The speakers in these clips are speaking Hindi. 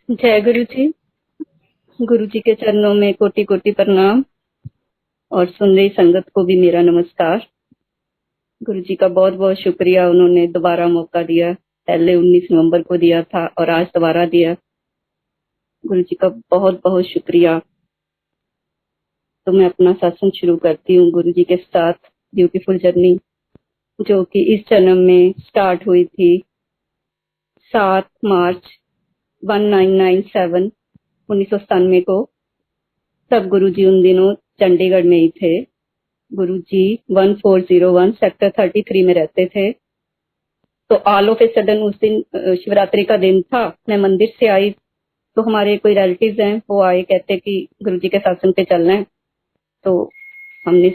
जय गुरु जी। गुरु जी के चरणों में कोटि कोटि प्रणाम और सुन रही संगत को भी मेरा नमस्कार। गुरु जी का बहुत बहुत शुक्रिया, उन्होंने दोबारा मौका दिया। पहले 19 नवंबर को दिया था और आज दोबारा दिया। गुरु जी का बहुत बहुत शुक्रिया। तो मैं अपना सत्संग शुरू करती हूँ गुरु जी के साथ। ब्यूटीफुल जर्नी जो कि इस जन्म में स्टार्ट हुई थी 7 मार्च 1997 1997 को। तब गुरु जी उन दिनों चंडीगढ़ में ही थे। गुरुजी 1401 सेक्टर 33 में रहते थे। तो ऑल ऑफ ए सडन उस दिन शिवरात्रि का दिन था। मैं मंदिर से आई तो हमारे कोई रिलेटिव्स हैं, वो आए, कहते कि गुरुजी के सत्संग पे चलना है। तो हमने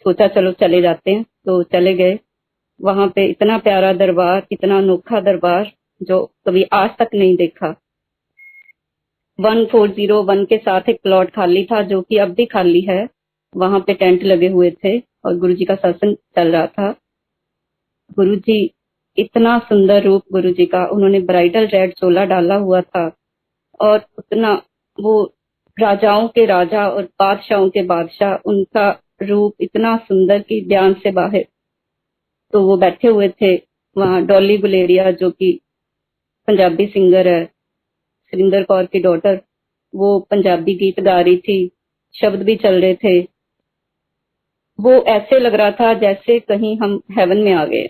सोचा चलो चले जाते हैं, तो चले गए। वहां पे इतना प्यारा दरबार, इतना अनोखा दरबार जो कभी आज तक नहीं देखा। 1401 के साथ एक प्लॉट खाली था जो कि अब भी खाली है। वहां पे टेंट लगे हुए थे और गुरुजी का सत्संग चल रहा था। गुरुजी इतना सुंदर रूप गुरुजी का, उन्होंने ब्राइडल रेड चोला डाला हुआ था और उतना वो राजाओं के राजा और बादशाहों के बादशाह, उनका रूप इतना सुंदर कि बयान से बाहर। तो वो बैठे हुए थे वहां। डॉली गुलेरिया जो कि पंजाबी सिंगर है, सुरिंदर कौर की डॉटर, वो पंजाबी गीत गा रही थी, शब्द भी चल रहे थे। वो ऐसे लग रहा था जैसे कहीं हम हेवन में आ गए।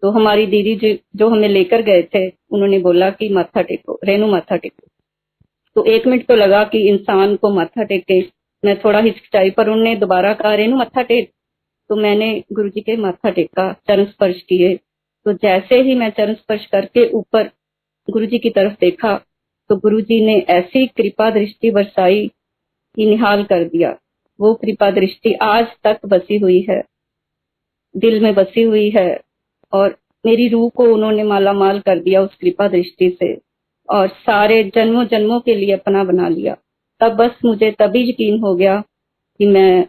तो हमारी दीदी जी जो हमें लेकर गए थे, उन्होंने बोला कि माथा टेको, रेनू माथा टेको। तो 1 मिनट तो लगा कि इंसान को माथा टेके। मैं थोड़ा हिचकिचाई, पर उन्होंने दोबारा कहा रेनू माथा टेक। तो मैंने गुरुजी के माथा टेका, चरण स्पर्श किए। तो जैसे ही मैं चरण स्पर्श करके ऊपर गुरुजी की तरफ देखा तो गुरुजी ने ऐसी कृपा दृष्टि बरसाई कि निहाल कर दिया। वो कृपा दृष्टि आज तक बसी हुई है, दिल में बसी हुई है। और मेरी रूह को उन्होंने माला माल कर दिया उस कृपा दृष्टि से और सारे जन्मों जन्मों के लिए अपना बना लिया। तब बस मुझे तभी यकीन हो गया कि मैं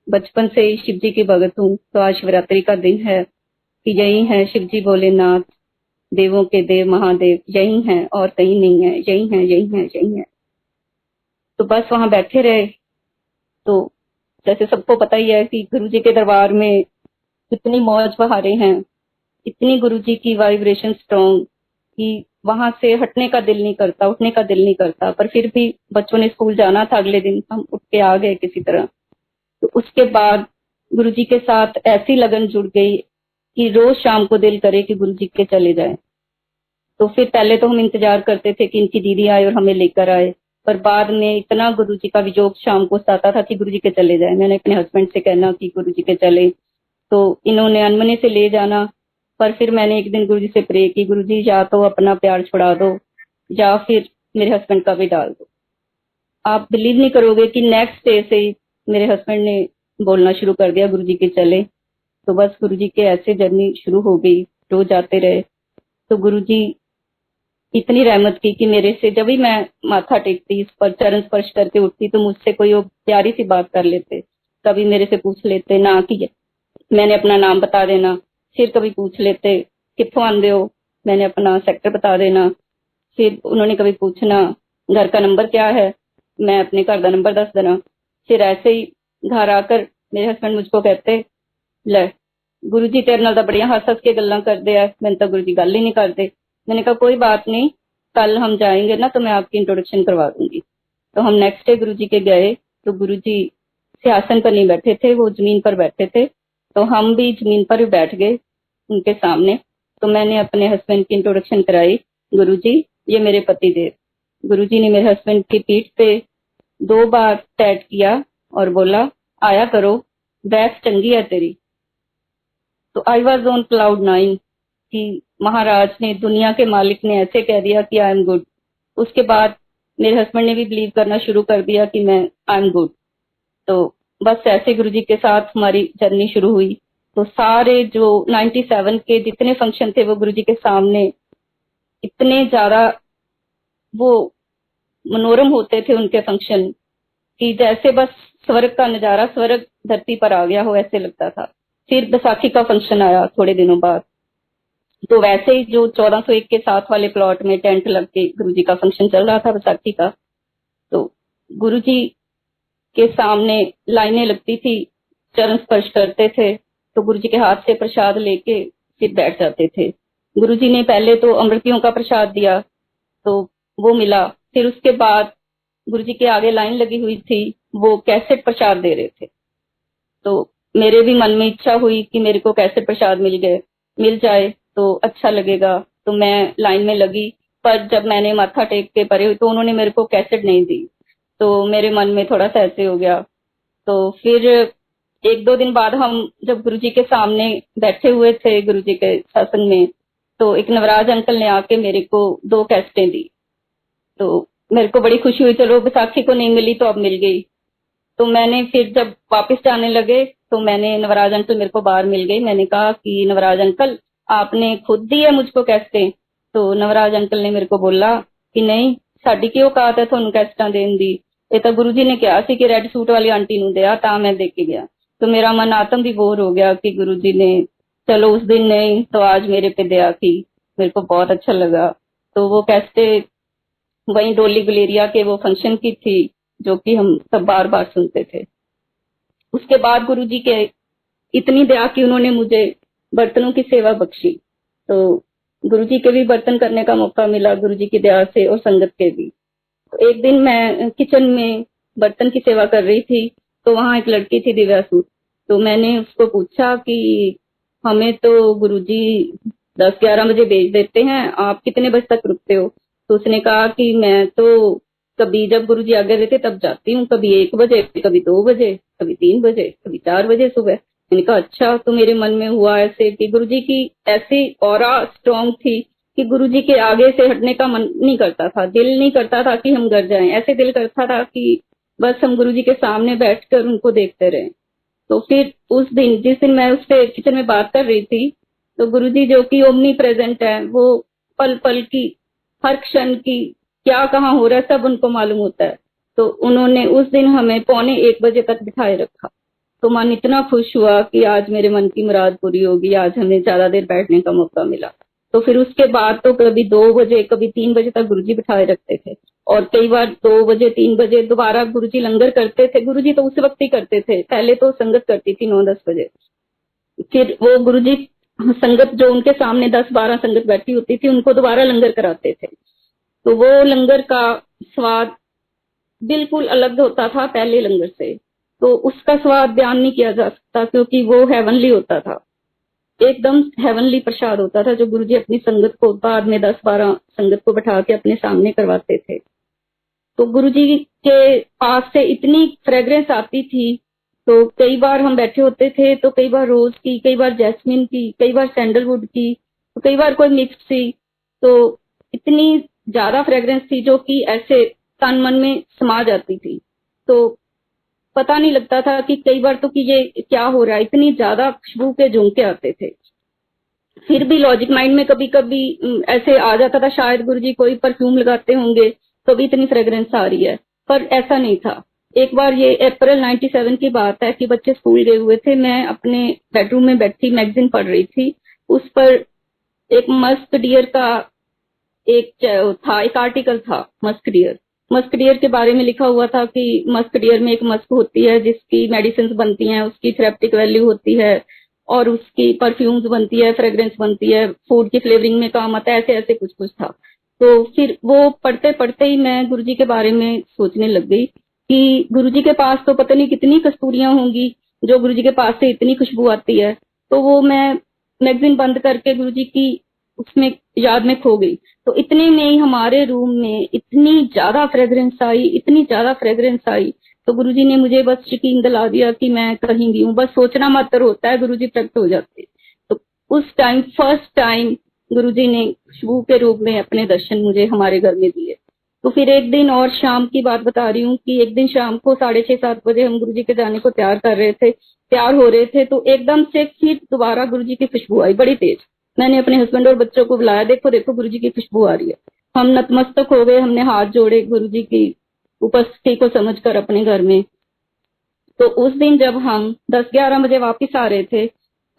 बचपन से ही शिव जी की भगत हूँ। तो आज शिवरात्रि का दिन है कि यही है शिव जी भोलेनाथ, देवों के देव महादेव, यही है और कहीं नहीं है, यही है, यही है, यही है। तो बस वहां बैठे रहे। तो जैसे सबको पता ही है कि गुरु जी के दरबार में कितनी मौज बहारे हैं, इतनी गुरुजी की वाइब्रेशन स्ट्रॉन्ग कि वहां से हटने का दिल नहीं करता, उठने का दिल नहीं करता। पर फिर भी बच्चों ने स्कूल जाना था, अगले दिन हम उठ के आ गए किसी तरह। तो उसके बाद गुरुजी के साथ ऐसी लगन जुड़ गई कि रोज शाम को दिल करे कि गुरुजी के चले जाए। तो फिर पहले तो हम इंतजार करते थे कि इनकी दीदी आए और हमें लेकर आए, पर बाद में इतना गुरुजी का वियोग शाम को सताता था कि गुरुजी के चले जाए। मैंने अपने हस्बैंड से कहना कि गुरुजी के चले, तो इन्होंने अनमने से ले जाना। पर फिर मैंने एक दिन गुरुजी से प्रे की, गुरुजी या तो अपना प्यार छुड़ा दो या फिर मेरे हस्बैंड का भी डाल दो। आप बिलीव नहीं करोगे कि नेक्स्ट डे से ही मेरे हस्बैंड ने बोलना शुरू कर दिया गुरुजी के चले। तो बस गुरुजी के ऐसे जर्नी शुरू हो गई, रोज आते रहे। तो गुरुजी इतनी रहमत की कि मेरे से जब भी मैं माथा टेकती, इस पर चरण स्पर्श करके उठती, तो मुझसे कोई वो प्यारी सी बात कर लेते। कभी मेरे से पूछ लेते ना कि मैंने अपना नाम बता देना। फिर कभी पूछ लेते कित्थों आंदे हो, मैंने अपना सेक्टर बता देना। फिर उन्होंने कभी पूछना घर का नंबर क्या है, मैं अपने घर का नंबर दस देना। फिर ऐसे ही घर आकर मेरे हस्बैंड मुझको कहते, ले गुरु जी तेरे नाल तो बड़िया हंस हंस के गल्लां करते हैं, मैंने तो गुरु जी गल ही नहीं करते। मैंने कहा कोई बात नहीं, कल हम जाएंगे ना तो मैं आपकी इंट्रोडक्शन करवा दूंगी। तो हम नेक्स्ट डे गुरु जी के गए। तो गुरु जी सिंहासन पर नहीं बैठे थे, वो जमीन पर बैठे थे। तो हम भी जमीन पर ही बैठ गए उनके सामने। तो मैंने अपने हस्बैंड की इंट्रोडक्शन कराई, गुरु जी ये मेरे पति देव। गुरु जी ने मेरे हस्बैंड की पीठ पे 2 बार टैट किया और बोला आया करो, बैठ चंगी है तेरी। तो आई वॉज ऑन क्लाउड 9 कि महाराज ने, दुनिया के मालिक ने ऐसे कह दिया कि आई एम गुड। उसके बाद मेरे हस्बैंड ने भी बिलीव करना शुरू कर दिया कि मैं आई एम गुड। तो बस ऐसे गुरुजी के साथ हमारी जर्नी शुरू हुई। तो सारे जो 97 के जितने फंक्शन थे वो गुरुजी के सामने इतने ज्यादा वो मनोरम होते थे उनके फंक्शन कि जैसे बस स्वर्ग का नजारा, स्वर्ग धरती पर आ गया हो ऐसे लगता था। फिर बैसाखी का फंक्शन आया थोड़े दिनों बाद। तो वैसे ही जो 1401 के साथ वाले प्लॉट में टेंट लग के गुरुजी का फंक्शन चल रहा था बैसाखी का, तो गुरुजी के सामने लाइनें लगती थी, चरण स्पर्श करते थे, तो गुरुजी के हाथ से प्रसाद लेके फिर बैठ जाते थे। गुरुजी ने पहले तो अमृतियों का प्रसाद दिया, तो वो मिला। फिर उसके बाद गुरुजी के आगे लाइन लगी हुई थी, वो कैसेट प्रसाद दे रहे थे। तो मेरे भी मन में इच्छा हुई कि मेरे को कैसेट प्रसाद मिल जाए तो अच्छा लगेगा, तो मैं लाइन में लगी। पर जब मैंने माथा टेक के परे तो उन्होंने मेरे को कैसेट नहीं दी, तो मेरे मन में थोड़ा सा ऐसे हो गया। तो फिर 1-2 दिन बाद हम जब गुरुजी के सामने बैठे हुए थे गुरुजी के सत्संग में, तो एक नवराज अंकल ने आके मेरे को 2 कैसेटें दी। तो मेरे को बड़ी खुशी हुई, चलो बैसाखी को नहीं मिली तो अब मिल गई। तो मैंने फिर जब वापस जाने लगे तो मैंने नवराज अंकल मेरे को बाहर मिल गई। मैंने कहा कि नवराज अंकल आपने खुद दी है मुझको कैसेटें? तो नवराज अंकल ने मेरे को बोला कि नहीं, साडी की औकात है ਤੁਹਾਨੂੰ कैसेटां देन दी, ਇਹ ਤਾਂ गुरु जी ने कहा सी कि रेड सूट वाली आंटी ਨੂੰ दिया ਤਾਂ मैं दे के गया। तो मेरा मन आत्म विभोर हो गया कि गुरु जी ने चलो उस दिन नहीं तो आज मेरे पे दया की। मेरे को बहुत अच्छा लगा। तो वो कैसेटें वहीं डोली गुलेरिया के वो फंक्शन की थी जो कि हम सब बार बार सुनते थे। उसके बाद गुरुजी के इतनी दया की उन्होंने मुझे बर्तनों की सेवा बख्शी, तो गुरुजी के भी बर्तन करने का मौका मिला गुरुजी की दया से और संगत के भी। तो एक दिन मैं किचन में बर्तन की सेवा कर रही थी, तो वहां एक लड़की थी दिव्या सूद। तो मैंने उसको पूछा कि हमें तो गुरुजी 10-11 बजे भेज देते हैं, आप कितने बजे तक रुकते हो? तो उसने कहा कि मैं तो कभी जब गुरुजी आगे रहते तब जाती हूँ, कभी 1 बजे, कभी 2 बजे, कभी 3 बजे, कभी 4 बजे सुबह। मैंने कहा अच्छा। तो मेरे मन में हुआ ऐसे कि गुरुजी की ऐसी ऑरा स्ट्रांग थी कि गुरुजी के आगे से हटने का मन नहीं करता था, दिल नहीं करता था कि हम घर जाएं, ऐसे दिल करता था कि बस हम गुरुजी के सामने बैठकर उनको देखते रहें। तो फिर उस दिन जिस दिन मैं उससे किचन में बात कर रही थी, तो गुरुजी जो कि ओमनी प्रेजेंट है, वो पल पल की, हर क्षण की क्या कहाँ हो रहा है सब उनको मालूम होता है। तो उन्होंने उस दिन हमें 12:45 बजे तक बिठाए रखा। तो मन इतना खुश हुआ कि आज मेरे मन की मुराद पूरी होगी, आज हमें ज्यादा देर बैठने का मौका मिला। तो फिर उसके बाद तो कभी 2 बजे, कभी 3 बजे तक गुरुजी बिठाए रखते थे, और कई बार 2 बजे, 3 बजे दोबारा गुरुजी लंगर करते थे। गुरुजी तो उस वक्त ही करते थे, पहले तो संगत करती थी 9-10 बजे। फिर वो गुरुजी संगत जो उनके सामने 10-12 संगत बैठी होती थी उनको दोबारा लंगर कराते थे। तो वो लंगर का स्वाद बिल्कुल अलग होता था पहले लंगर से। तो उसका स्वाद बयान नहीं किया जा सकता क्योंकि वो हेवनली होता था, एकदम हेवनली प्रसाद होता था जो गुरुजी अपनी संगत को बाद में 10-12 संगत को बैठा के अपने सामने करवाते थे। तो गुरुजी के पास से इतनी फ्रेग्रेंस आती थी, तो कई बार हम बैठे होते थे तो कई बार रोज की, कई बार जैस्मिन की, कई बार सैंडलवुड की, तो कई बार कोई मिक्स थी। तो इतनी ज्यादा फ्रेग्रेंस थी जो कि ऐसे तन मन में समा जाती थी। तो पता नहीं लगता था कि कई बार तो कि ये क्या हो रहा है, इतनी ज्यादा खुशबू के झोंके आते थे। फिर भी लॉजिक माइंड में कभी कभी ऐसे आ जाता था शायद गुरुजी कोई परफ्यूम लगाते होंगे तो भी इतनी फ्रेग्रेंस आ रही है, पर ऐसा नहीं था। एक बार ये अप्रैल 97 की बात है कि बच्चे स्कूल गए हुए थे, मैं अपने बेडरूम में बैठी मैगजीन पढ़ रही थी। उस पर एक मस्क डियर का एक आर्टिकल था। मस्क डियर के बारे में लिखा हुआ था कि मस्क डियर में एक मस्क होती है जिसकी मेडिसिन बनती हैं, उसकी थेरेप्टिक वैल्यू होती है और उसकी परफ्यूम्स बनती है, फ्रेग्रेंस बनती है, फूड की फ्लेवरिंग में काम आता है, ऐसे ऐसे कुछ कुछ था। तो फिर वो पढ़ते पढ़ते ही मैं गुरुजी के बारे में सोचने लग गई कि गुरुजी के पास तो पता नहीं कितनी कस्तूरियां होंगी जो गुरुजी के पास से इतनी खुशबू आती है। तो वो मैं मैगजीन बंद करके गुरुजी की उसमें याद में खो गई। तो इतने में ही हमारे रूम में इतनी ज्यादा फ्रेग्रेंस आई, इतनी ज्यादा फ्रेग्रेंस आई, तो गुरुजी ने मुझे बस यकीन दिला दिया कि मैं कहीं भी हूँ, बस सोचना मात्र होता है, गुरुजी प्रकट हो जाते। तो उस टाइम फर्स्ट टाइम गुरुजी ने खुशबू के रूप में अपने दर्शन मुझे हमारे घर में दिए। तो फिर एक दिन और शाम की बात बता रही हूँ कि एक दिन शाम को 6:30-7 बजे हम गुरुजी के जाने को तैयार हो रहे थे, तो एकदम से फिर दोबारा गुरुजी की खुशबू आई बड़ी तेज। मैंने अपने हस्बैंड और बच्चों को बुलाया, देखो देखो गुरुजी की खुशबू आ रही है। हम नतमस्तक हो गए, हमने हाथ जोड़े गुरुजी की उपस्थिति को समझकर अपने घर में। तो उस दिन जब हम 10-11 बजे वापिस आ रहे थे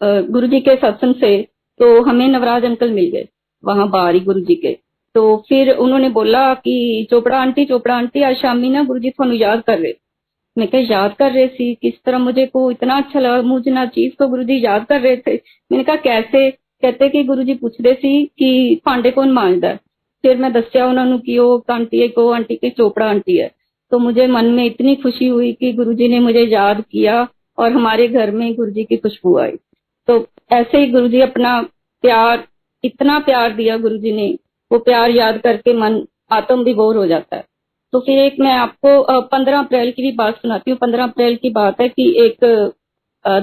गुरुजी के सत्संग से, तो हमें नवराज अंकल मिल गए वहां बाहर ही गुरु जी के। तो फिर उन्होंने बोला कि चोपड़ा आंटी आज शामी ना गुरु जी थानू याद कर रहे। मैं क्या याद कर रहे सी, किस तरह? मुझे को इतना अच्छा लगा, मुझे ना चीज तो गुरु जी याद कर रहे थे। मैंने कहा कैसे? कहते कि गुरु जी पूछते सी कि भांडे कौन मांजदा है। फिर मैं दस्या उन्होंने कि वो आंटी है, को आंटी की चोपड़ा आंटी है। तो मुझे मन में इतनी खुशी हुई कि गुरु जी ने मुझे याद किया और हमारे घर में गुरु जी की खुशबू आई। तो ऐसे ही गुरु जी अपना प्यार, इतना प्यार दिया गुरु जी ने, वो प्यार याद करके मन आत्म विभोर हो जाता है। तो फिर एक मैं आपको 15 अप्रैल की भी बात सुनाती हूँ। 15 अप्रैल की बात है कि एक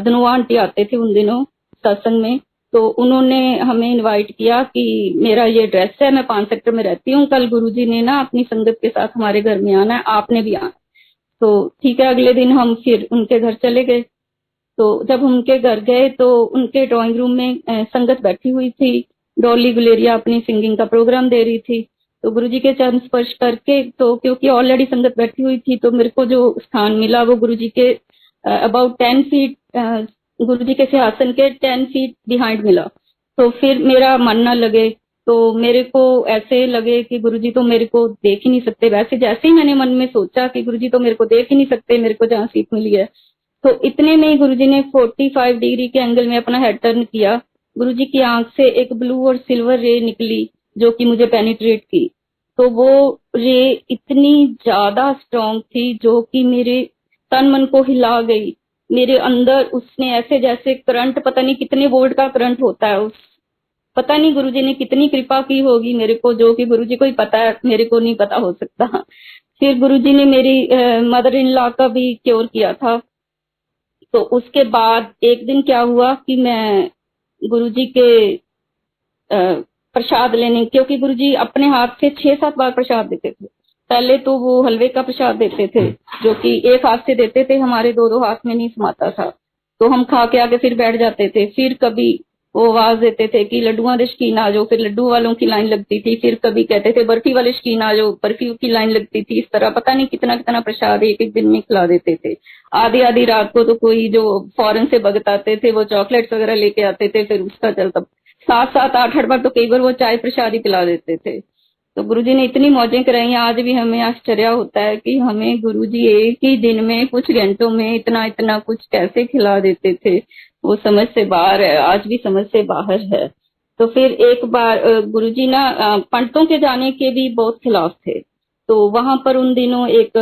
धनुआ आंटी आते थे उन दिनों सत्संग में। तो उन्होंने हमें इनवाइट किया कि मेरा ये एड्रेस है, मैं 5 सेक्टर में रहती हूँ, कल गुरुजी ने ना अपनी संगत के साथ हमारे घर में आना है, आपने भी आना। तो ठीक है, अगले दिन हम फिर उनके घर चले गए। तो जब उनके घर गए तो उनके ड्राइंग रूम में संगत बैठी हुई थी। डॉली गुलेरिया अपनी सिंगिंग का प्रोग्राम दे रही थी। तो गुरुजी के चरण स्पर्श करके, तो क्योंकि ऑलरेडी संगत बैठी हुई थी, तो मेरे को जो स्थान मिला वो गुरुजी के अबाउट 10 फीट, गुरुजी के सिंहासन के 10 फीट बिहाइंड मिला। तो फिर मेरा मन ना लगे, तो मेरे को ऐसे लगे कि गुरुजी तो मेरे को देख ही नहीं सकते। वैसे जैसे ही मैंने मन में सोचा कि गुरुजी तो मेरे को देख ही नहीं सकते, मेरे को जहाँ सीट मिली है। तो इतने में ही गुरुजी ने 45 डिग्री के एंगल में अपना हेड टर्न किया। गुरुजी की आंख से एक ब्लू और सिल्वर रे निकली जो कि मुझे पेनिट्रेट की। तो वो रे इतनी ज्यादा स्ट्रॉन्ग थी जो कि मेरे तन मन को हिला गई। मेरे अंदर उसने ऐसे जैसे करंट, पता नहीं कितने वोल्ट का करंट होता है, उस पता नहीं गुरुजी ने कितनी कृपा की होगी मेरे को, जो कि गुरुजी को ही पता है, मेरे को नहीं पता हो सकता। फिर गुरुजी ने मेरी मदर इन लॉ का भी क्योर किया था। तो उसके बाद एक दिन क्या हुआ कि मैं गुरुजी के प्रसाद लेने, क्योंकि गुरुजी अपने हाथ से 6-7 बार प्रसाद देते थे। पहले तो वो हलवे का प्रसाद देते थे जो कि एक हाथ से देते थे, हमारे 2-2 हाथ में नहीं समाता था। तो हम खा के आगे फिर बैठ जाते थे। फिर कभी वो आवाज देते थे कि लड्डुआं दे शकीन आ जाओ, फिर लड्डू वालों की लाइन लगती थी। फिर कभी कहते थे बर्फी वाले शकीन आ जाओ, बर्फी की लाइन लगती थी। इस तरह पता नहीं कितना कितना प्रसाद एक एक दिन में खिला देते थे। आधी आधी रात को तो कोई जो फॉरेन से भगत आते थे वो चॉकलेट्स वगैरह लेके आते थे, फिर उसका चलता 7-7 8-8 बार तो कई बार वो चाय प्रसाद ही पिला देते थे। तो गुरुजी ने इतनी मौजें कराई, आज भी हमें आश्चर्य होता है कि हमें गुरुजी एक ही दिन में कुछ घंटों में इतना इतना कुछ कैसे खिला देते थे। वो समझ से बाहर है, आज भी समझ से बाहर है। तो फिर एक बार गुरुजी ना पंडितों के जाने के भी बहुत खिलाफ थे। तो वहां पर उन दिनों एक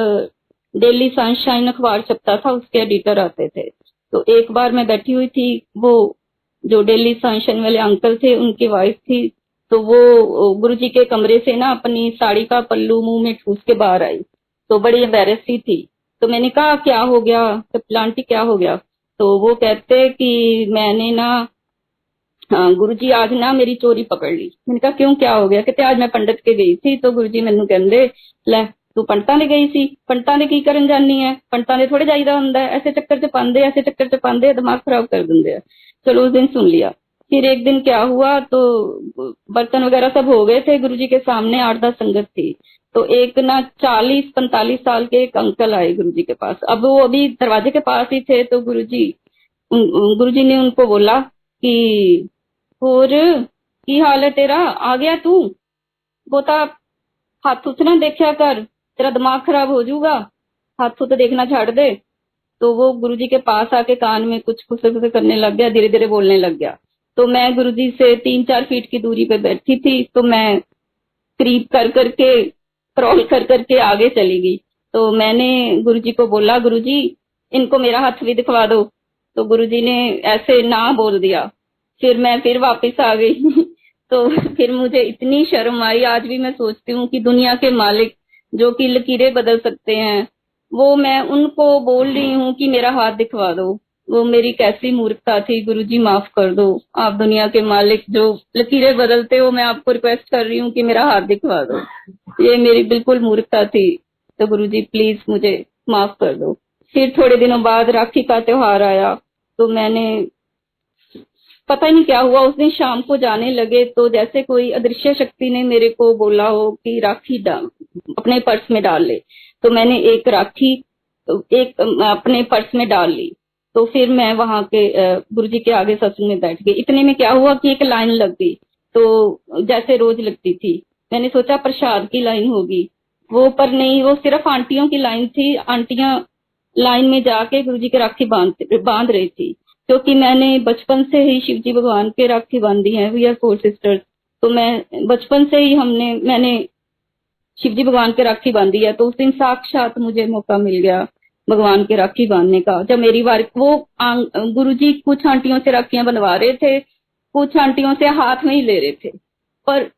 डेली सनशाइन अखबार छपता था, उसके एडिटर आते थे। तो एक बार मैं बैठी हुई थी, वो जो डेली सनशाइन वाले अंकल थे उनकी वाइफ थी। तो वो गुरुजी के कमरे से ना अपनी साड़ी का पल्लू मुंह में ठूस के बाहर आई। तो बड़ी एम्बेरस थी। तो मैंने कहा क्या हो गया, तो प्लांटी क्या हो गया? तो वो कहते कि मैंने ना गुरुजी आज ना मेरी चोरी पकड़ ली। मैंने कहा क्यों, क्या हो गया? कहते आज मैं पंडित के गई थी तो गुरुजी मैनू कहंदे ले तू पंडितां दे गई सी, पंडितां दे की करन जानी है, पंडितां दे थोड़े जाईदा हुंदा है, ऐसे चक्कर च पांदे, ऐसे चक्कर च पांदे, दिमाग खराब कर दिंदे आ। चलो उस दिन सुन लिया। फिर एक दिन क्या हुआ, तो बर्तन वगैरह सब हो गए थे गुरुजी के सामने, 8-10 संगत थी। तो एक ना 40-45 साल के एक अंकल आए गुरुजी के पास। अब वो अभी दरवाजे के पास ही थे। तो गुरुजी ने उनको बोला कि और की हाल है तेरा, आ गया तू? बोता हाथ उठ ना देखा कर, तेरा दिमाग खराब हो जाऊगा, हाथ उठ देखना छोड़ दे। तो वो गुरुजी के पास आके कान में कुछ खुसे खुसे करने लग गया, धीरे धीरे बोलने लग गया। तो मैं गुरुजी से 3-4 फीट की दूरी पे बैठी थी। तो मैं क्रीप कर करके, क्रॉल कर करके आगे चली गई। तो मैंने गुरुजी को बोला गुरुजी इनको मेरा हाथ भी दिखवा दो। तो गुरुजी ने ऐसे ना बोल दिया। फिर मैं फिर वापस आ गई। तो फिर मुझे इतनी शर्म आई। आज भी मैं सोचती हूँ कि दुनिया के मालिक जो कि लकीरें बदल सकते हैं, वो मैं उनको बोल रही हूँ कि मेरा हाथ दिखवा दो। वो मेरी कैसी मूर्खता थी, गुरुजी माफ कर दो। आप दुनिया के मालिक जो लकीरें बदलते हो, मैं आपको रिक्वेस्ट कर रही हूँ कि मेरा हाथ दिखवा दो। ये मेरी बिल्कुल मूर्खता थी। तो गुरुजी प्लीज मुझे माफ कर दो। फिर थोड़े दिनों बाद राखी का त्योहार आया। तो मैंने पता ही नहीं क्या हुआ, उस दिन शाम को जाने लगे तो जैसे कोई अदृश्य शक्ति ने मेरे को बोला हो कि राखी अपने पर्स में डाल ले। तो मैंने एक राखी एक अपने पर्स में डाल ली। तो फिर मैं वहां के गुरु जी के आगे सत्संग में बैठ गई। इतने में क्या हुआ कि एक लाइन लग गई, तो जैसे रोज लगती थी। मैंने सोचा प्रसाद की लाइन होगी, वो पर नहीं, वो सिर्फ आंटियों की लाइन थी। आंटियां लाइन में जाके गुरु जी के राखी बांध रही थी, क्योंकि मैंने बचपन से ही शिव जी भगवान के राखी बांधी है। We are 4 sisters. तो मैं बचपन से ही मैंने शिव जी भगवान के राखी बांधी है। तो उस दिन साक्षात मुझे मौका मिल गया भगवान के राखी बांधने का। जब मेरी बार, वो गुरुजी कुछ आंटियों से राखियां बंधवा रहे थे, कुछ आंटियों से हाथ में ही ले रहे थे, पर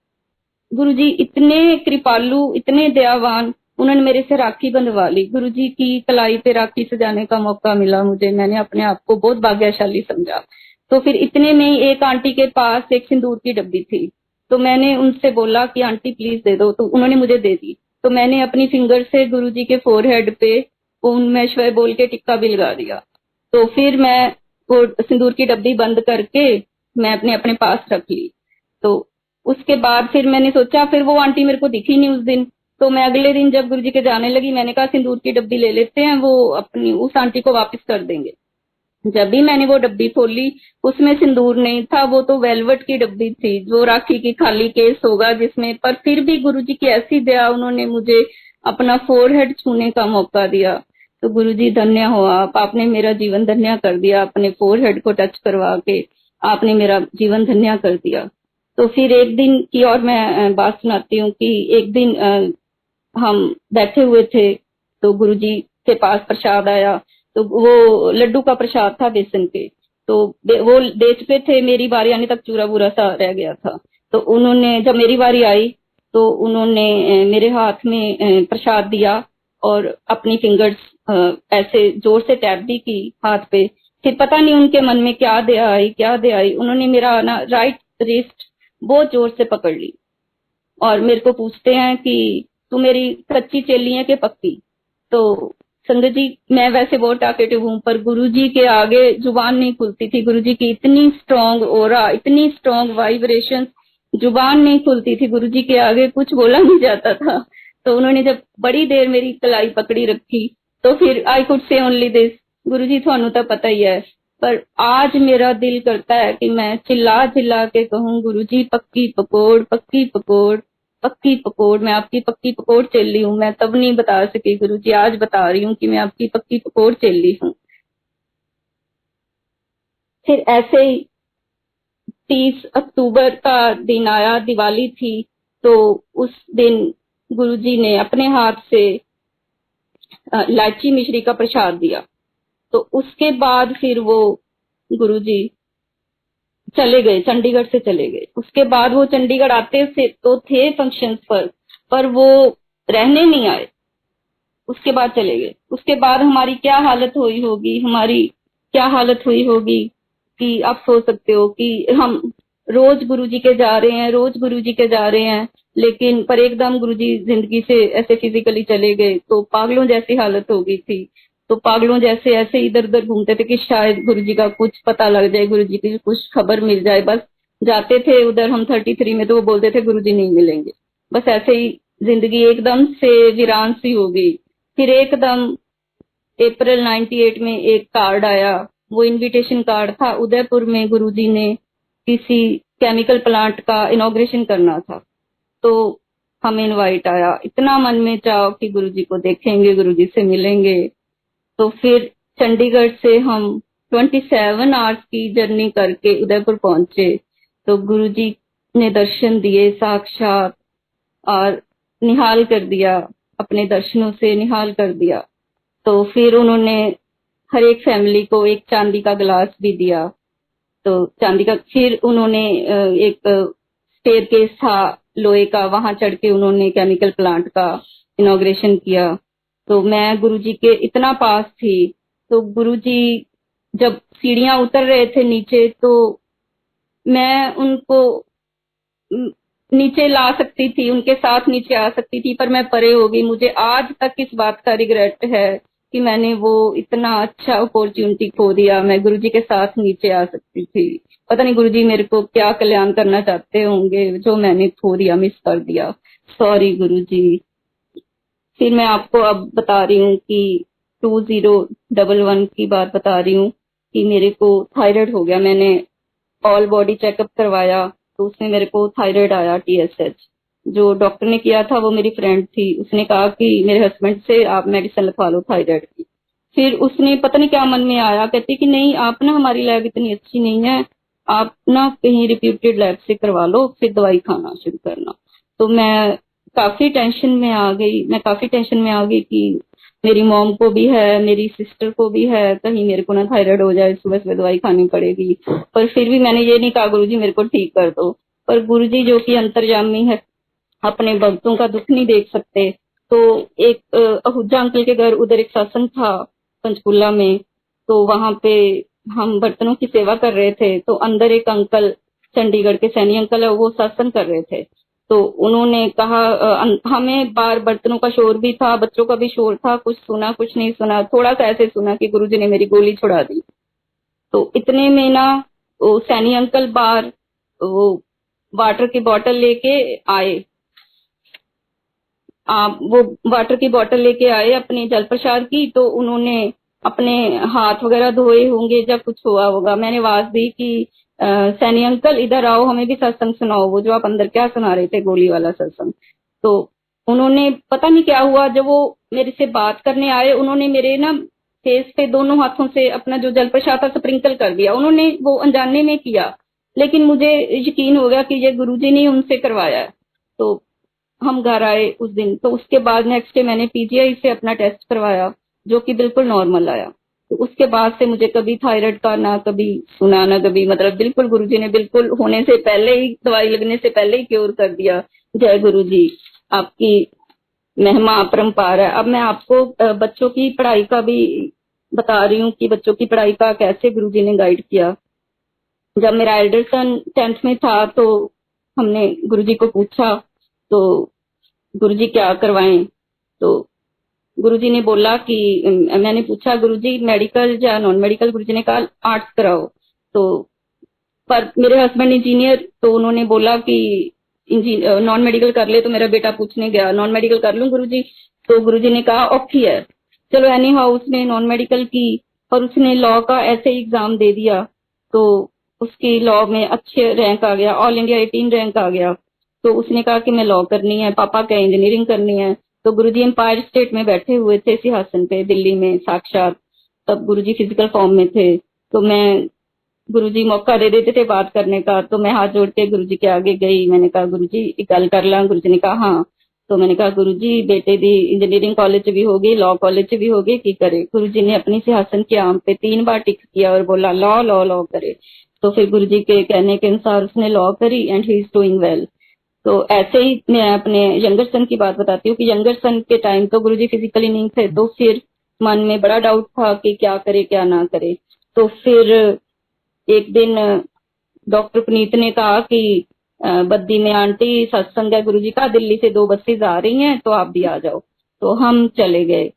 गुरुजी इतने कृपालु, इतने दयावान, उन्होंने मेरे से राखी बंधवा ली। गुरुजी की कलाई पे राखी सजाने का मौका मिला मुझे। मैंने अपने आप को बहुत भाग्यशाली समझा। तो फिर इतने में ही एक आंटी के पास एक सिंदूर की डब्बी थी, तो मैंने उनसे बोला कि आंटी प्लीज दे दो, तो उन्होंने मुझे दे दी। तो मैंने अपनी फिंगर से गुरुजी के फोरहेड पे ओम नमः शिवाय बोल के टिक्का भी लगा दिया। तो फिर मैं वो सिंदूर की डब्बी बंद करके मैं अपने अपने पास रख ली। तो उसके बाद फिर मैंने सोचा, फिर वो आंटी मेरे को दिखी नहीं उस दिन। तो मैं अगले दिन जब गुरुजी के जाने लगी, मैंने कहा सिंदूर की डब्बी ले लेते हैं, वो अपनी उस आंटी को वापस कर देंगे। जब भी मैंने वो डब्बी खोली, उसमें सिंदूर नहीं था, वो तो वेलवेट की डब्बी थी, जो राखी की खाली केस होगा जिसमें। पर फिर भी गुरुजी की ऐसी दया, उन्होंने मुझे अपना फोरहेड छूने का मौका दिया। तो गुरुजी धन्य हो आप, आपने मेरा जीवन धन्य कर दिया। अपने फोरहेड को टच करवा के आपने मेरा जीवन धन्य कर दिया। तो फिर एक दिन की और मैं बात सुनाती हूँ कि एक दिन हम बैठे हुए थे, तो गुरुजी के पास प्रसाद आया। तो वो लड्डू का प्रसाद था बेसन के, तो वो बेचते थे। मेरी बारी आने तक चूरा बुरा सा रह गया था। तो उन्होंने, जब मेरी बारी आई, तो उन्होंने मेरे हाथ में प्रसाद दिया और अपनी फिंगर्स ऐसे जोर से टैप भी की हाथ पे। फिर पता नहीं उनके मन में क्या दया आई, क्या दया आई, उन्होंने मेरा ना राइट रिस्ट बहुत जोर से पकड़ ली और मेरे को पूछते हैं कि तू मेरी कच्ची चेली है कि पक्की। तो संगत जी, मैं वैसे बहुत टॉकेटिव हूँ, पर गुरुजी के आगे जुबान नहीं खुलती थी। गुरुजी की इतनी स्ट्रांग ओरा, इतनी स्ट्रांग वाइब्रेशन, जुबान नहीं खुलती थी। गुरुजी के आगे कुछ बोला नहीं जाता था। तो उन्होंने जब बड़ी देर मेरी कलाई पकड़ी रखी, तो फिर I could say only this, Guruji थानू तो पता ही है, पर आज मेरा दिल करता है कि मैं चिल्ला चिल्ला के कहूँ, गुरुजी पक्की पकोड़, पक्की पकोड़, पक्की पकोड़, मैं आपकी पक्की पकोड़ चेली हूँ। मैं तब नहीं बता सकी गुरुजी, आज बता रही हूँ कि मैं आपकी पक्की पकोड़ चेली हूँ। फिर ऐसे ही 30 अक्टूबर का दिन आया, दिवाली थी। तो उस दिन गुरुजी ने अपने हाथ से इलायची मिश्री का प्रसाद दिया। तो उसके बाद फिर वो गुरुजी चले गए, चंडीगढ़ से चले गए। उसके बाद वो चंडीगढ़ आते से तो थे फंक्शंस पर वो रहने नहीं आए। उसके बाद चले गए। उसके बाद हमारी क्या हालत हुई होगी, हमारी क्या हालत हुई होगी कि आप सोच सकते हो कि हम रोज गुरुजी के जा रहे हैं, रोज गुरुजी के जा रहे हैं, लेकिन पर एकदम गुरुजी जिंदगी से ऐसे फिजिकली चले गए तो पागलों जैसी हालत हो गई थी। तो पागलों जैसे ऐसे इधर उधर घूमते थे कि शायद गुरुजी का कुछ पता लग जाए, गुरुजी की कुछ खबर मिल जाए। बस जाते थे उधर हम 33 में, तो वो बोलते थे गुरुजी नहीं मिलेंगे। बस ऐसे ही जिंदगी एकदम से वीरान सी हो गई। फिर एकदम अप्रैल 98 में एक कार्ड आया। वो इनविटेशन कार्ड था, उदयपुर में गुरुजी ने किसी केमिकल प्लांट का इनॉग्रेशन करना था। तो हमें इनवाइट आया। इतना मन में चाहो कि गुरुजी को देखेंगे, गुरुजी से मिलेंगे। तो फिर चंडीगढ़ से हम 27 आवर्स की जर्नी करके उदयपुर पहुंचे। तो गुरुजी ने दर्शन दिए साक्षात और निहाल कर दिया, अपने दर्शनों से निहाल कर दिया। तो फिर उन्होंने हर एक फैमिली को एक चांदी का गिलास भी दिया। तो चांदी का, फिर उन्होंने एक स्टेयरकेस था लोहे का, वहां चढ़ के उन्होंने केमिकल प्लांट का इनॉग्रेशन किया। तो मैं गुरुजी के इतना पास थी। तो गुरुजी जब सीढ़ियां उतर रहे थे नीचे, तो मैं उनको नीचे ला सकती थी, उनके साथ नीचे आ सकती थी, पर मैं परे हो गई। मुझे आज तक इस बात का रिग्रेट है कि मैंने वो इतना अच्छा अपॉर्चुनिटी खो दिया। मैं गुरुजी के साथ नीचे आ सकती थी। पता नहीं गुरुजी मेरे को क्या कल्याण करना चाहते होंगे, जो मैंने खो दिया, मिस कर दिया। सॉरी गुरुजी। फिर मैं आपको अब बता रही हूँ कि 2011 की बात बता रही हूँ। कि मेरे को थायराइड हो गया। मैंने ऑल बॉडी चेकअप करवाया तो उसमें मेरे को थायराइड आया, TSH। जो डॉक्टर ने किया था वो मेरी फ्रेंड थी, उसने कहा कि मेरे हस्बैंड से आप मेडिसिन लिखवा लो थायराइड की। फिर उसने पता नहीं क्या मन में आया, कहती कि नहीं आप ना, हमारी लैब इतनी अच्छी नहीं है, आप ना कहीं रिप्यूटेड लैब से करवा लो, फिर दवाई खाना शुरू करना। तो मैं काफी टेंशन में आ गई, कि मेरी मॉम को भी है, मेरी सिस्टर को भी है, कहीं मेरे को ना थायराइड हो जाए, सुबह सुबह दवाई खानी पड़ेगी। पर फिर भी मैंने ये नहीं कहा गुरुजी मेरे को ठीक कर दो। पर गुरुजी जो कि अंतर्यामी है, अपने भक्तों का दुख नहीं देख सकते। तो एक आहूजा अंकल के घर उधर एक सत्संग था पंचकुला में, तो वहां पे हम बर्तनों की सेवा कर रहे थे। तो अंदर एक अंकल, चंडीगढ़ के सैनी अंकल है, वो सत्संग कर रहे थे। तो उन्होंने कहा हमें बाहर बर्तनों का शोर भी था, बच्चों का भी शोर था, कुछ सुना कुछ नहीं सुना, थोड़ा सा ऐसे सुना कि गुरुजी ने मेरी गोली छुड़ा दी। तो इतने में ना वो सैनी अंकल बाहर वो वाटर की बोतल लेके आए। वो वाटर की बोतल लेके आए अपने जल प्रसाद की। तो उन्होंने अपने हाथ वगैरह धोए होंगे, जब कुछ हुआ होगा, मैंने आवाज दी कि सैनी अंकल इधर आओ, हमें भी सत्संग सुनाओ, वो जो आप अंदर क्या सुना रहे थे, गोली वाला सत्संग। तो उन्होंने पता नहीं क्या हुआ, जब वो मेरे से बात करने आए, उन्होंने मेरे ना फेस पे दोनों हाथों से अपना जो जल प्रसाद था स्प्रिंकल कर दिया। उन्होंने वो अनजाने में किया, लेकिन मुझे यकीन हो गया कि ये गुरुजी ने उनसे करवाया है। तो हम घर आए उस दिन। तो उसके बाद नेक्स्ट डे मैंने PGI से अपना टेस्ट करवाया, जो कि बिल्कुल नॉर्मल आया। तो उसके बाद से मुझे कभी थायराइड का ना कभी सुना, ना कभी, मतलब बिल्कुल गुरुजी ने बिल्कुल होने से पहले ही, दवाई लगने से पहले ही क्योर कर दिया। जय गुरुजी, आपकी महिमा अपरंपार है। अब मैं आपको बच्चों की पढ़ाई का भी बता रही हूँ कि बच्चों की पढ़ाई का कैसे गुरुजी ने गाइड किया। जब मेरा एल्डर सन 10th में था तो हमने गुरुजी को पूछा, तो गुरुजी क्या करवाएं। तो गुरुजी ने बोला कि मैंने पूछा गुरुजी मेडिकल या नॉन मेडिकल, गुरुजी ने कहा आर्ट्स कराओ। तो पर मेरे हस्बैंड इंजीनियर, तो उन्होंने बोला कि नॉन मेडिकल कर ले। तो मेरा बेटा पूछने गया नॉन मेडिकल कर लूं गुरुजी? तो गुरुजी ने कहा औखी है। चलो एनी हाउ उसने नॉन मेडिकल की और उसने लॉ का ऐसे ही एग्जाम दे दिया। तो उसकी लॉ में अच्छे रैंक आ गया, ऑल इंडिया 18 रैंक आ गया। तो उसने कहा कि मैं लॉ करनी है, पापा का इंजीनियरिंग करनी है। तो गुरुजी एम्पायर स्टेट में बैठे हुए थे सिंहासन पे दिल्ली में साक्षात, तब गुरुजी फिजिकल फॉर्म में थे। तो मैं, गुरुजी मौका दे देते थे बात करने का, तो मैं हाथ जोड़ के गुरुजी के आगे गई। मैंने कहा गुरुजी एक गल कर ला। गुरुजी ने कहा हाँ। तो मैंने कहा गुरुजी बेटे दी इंजीनियरिंग कॉलेज च भी होगी, लॉ कॉलेज च भी होगी, की करे? गुरुजी ने अपनी सिंहासन के आम पे 3 बार टिक किया और बोला लॉ लॉ लॉ करे। तो फिर गुरुजी के कहने के अनुसार उसने लॉ करी and he is doing well. तो ऐसे ही मैं अपने यंगर सन की बात बताती हूँ कि यंगर सन के टाइम तो गुरुजी फिजिकली नहीं थे, तो फिर मन में बड़ा डाउट था कि क्या करे क्या ना करे। तो फिर एक दिन डॉक्टर पुनीत ने कहा कि बद्दी में आंटी सत्संग है गुरुजी का, दिल्ली से 2 बसेज आ रही हैं, तो आप भी आ जाओ। तो हम चले गए।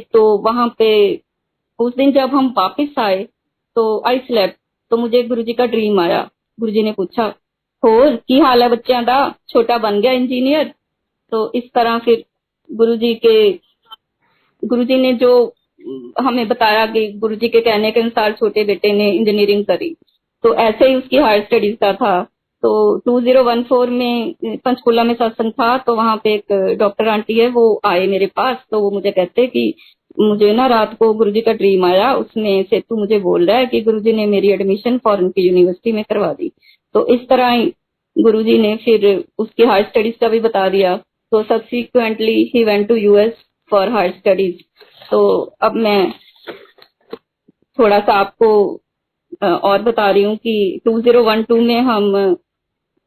तो वहां पे उस दिन जब हम वापस आए तो आई स्लेप्ट। तो मुझे गुरुजी का ड्रीम आया। गुरुजी ने पूछा होर की हाल है बच्चों का, छोटा बन गया इंजीनियर? तो इस तरह फिर गुरुजी ने जो हमें बताया कि गुरुजी के कहने के अनुसार छोटे बेटे ने इंजीनियरिंग करी। तो ऐसे ही उसकी हायर स्टडीज का था। तो 2014 में पंचकुला में सत्संग था, तो वहां पे एक डॉक्टर आंटी है, वो आए मेरे पास। तो वो मुझे कहते कि मुझे ना रात को गुरुजी का ड्रीम आया, उसमें से तू मुझे बोल रहा है कि गुरुजी ने मेरी एडमिशन फॉरेन की यूनिवर्सिटी में करवा दी। तो इस तरह ही गुरुजी ने फिर उसकी हायर स्टडीज का भी बता दिया। तो subsequently he went to US for higher studies. तो अब मैं थोड़ा सा आपको और बता रही हूँ कि 2012 में हम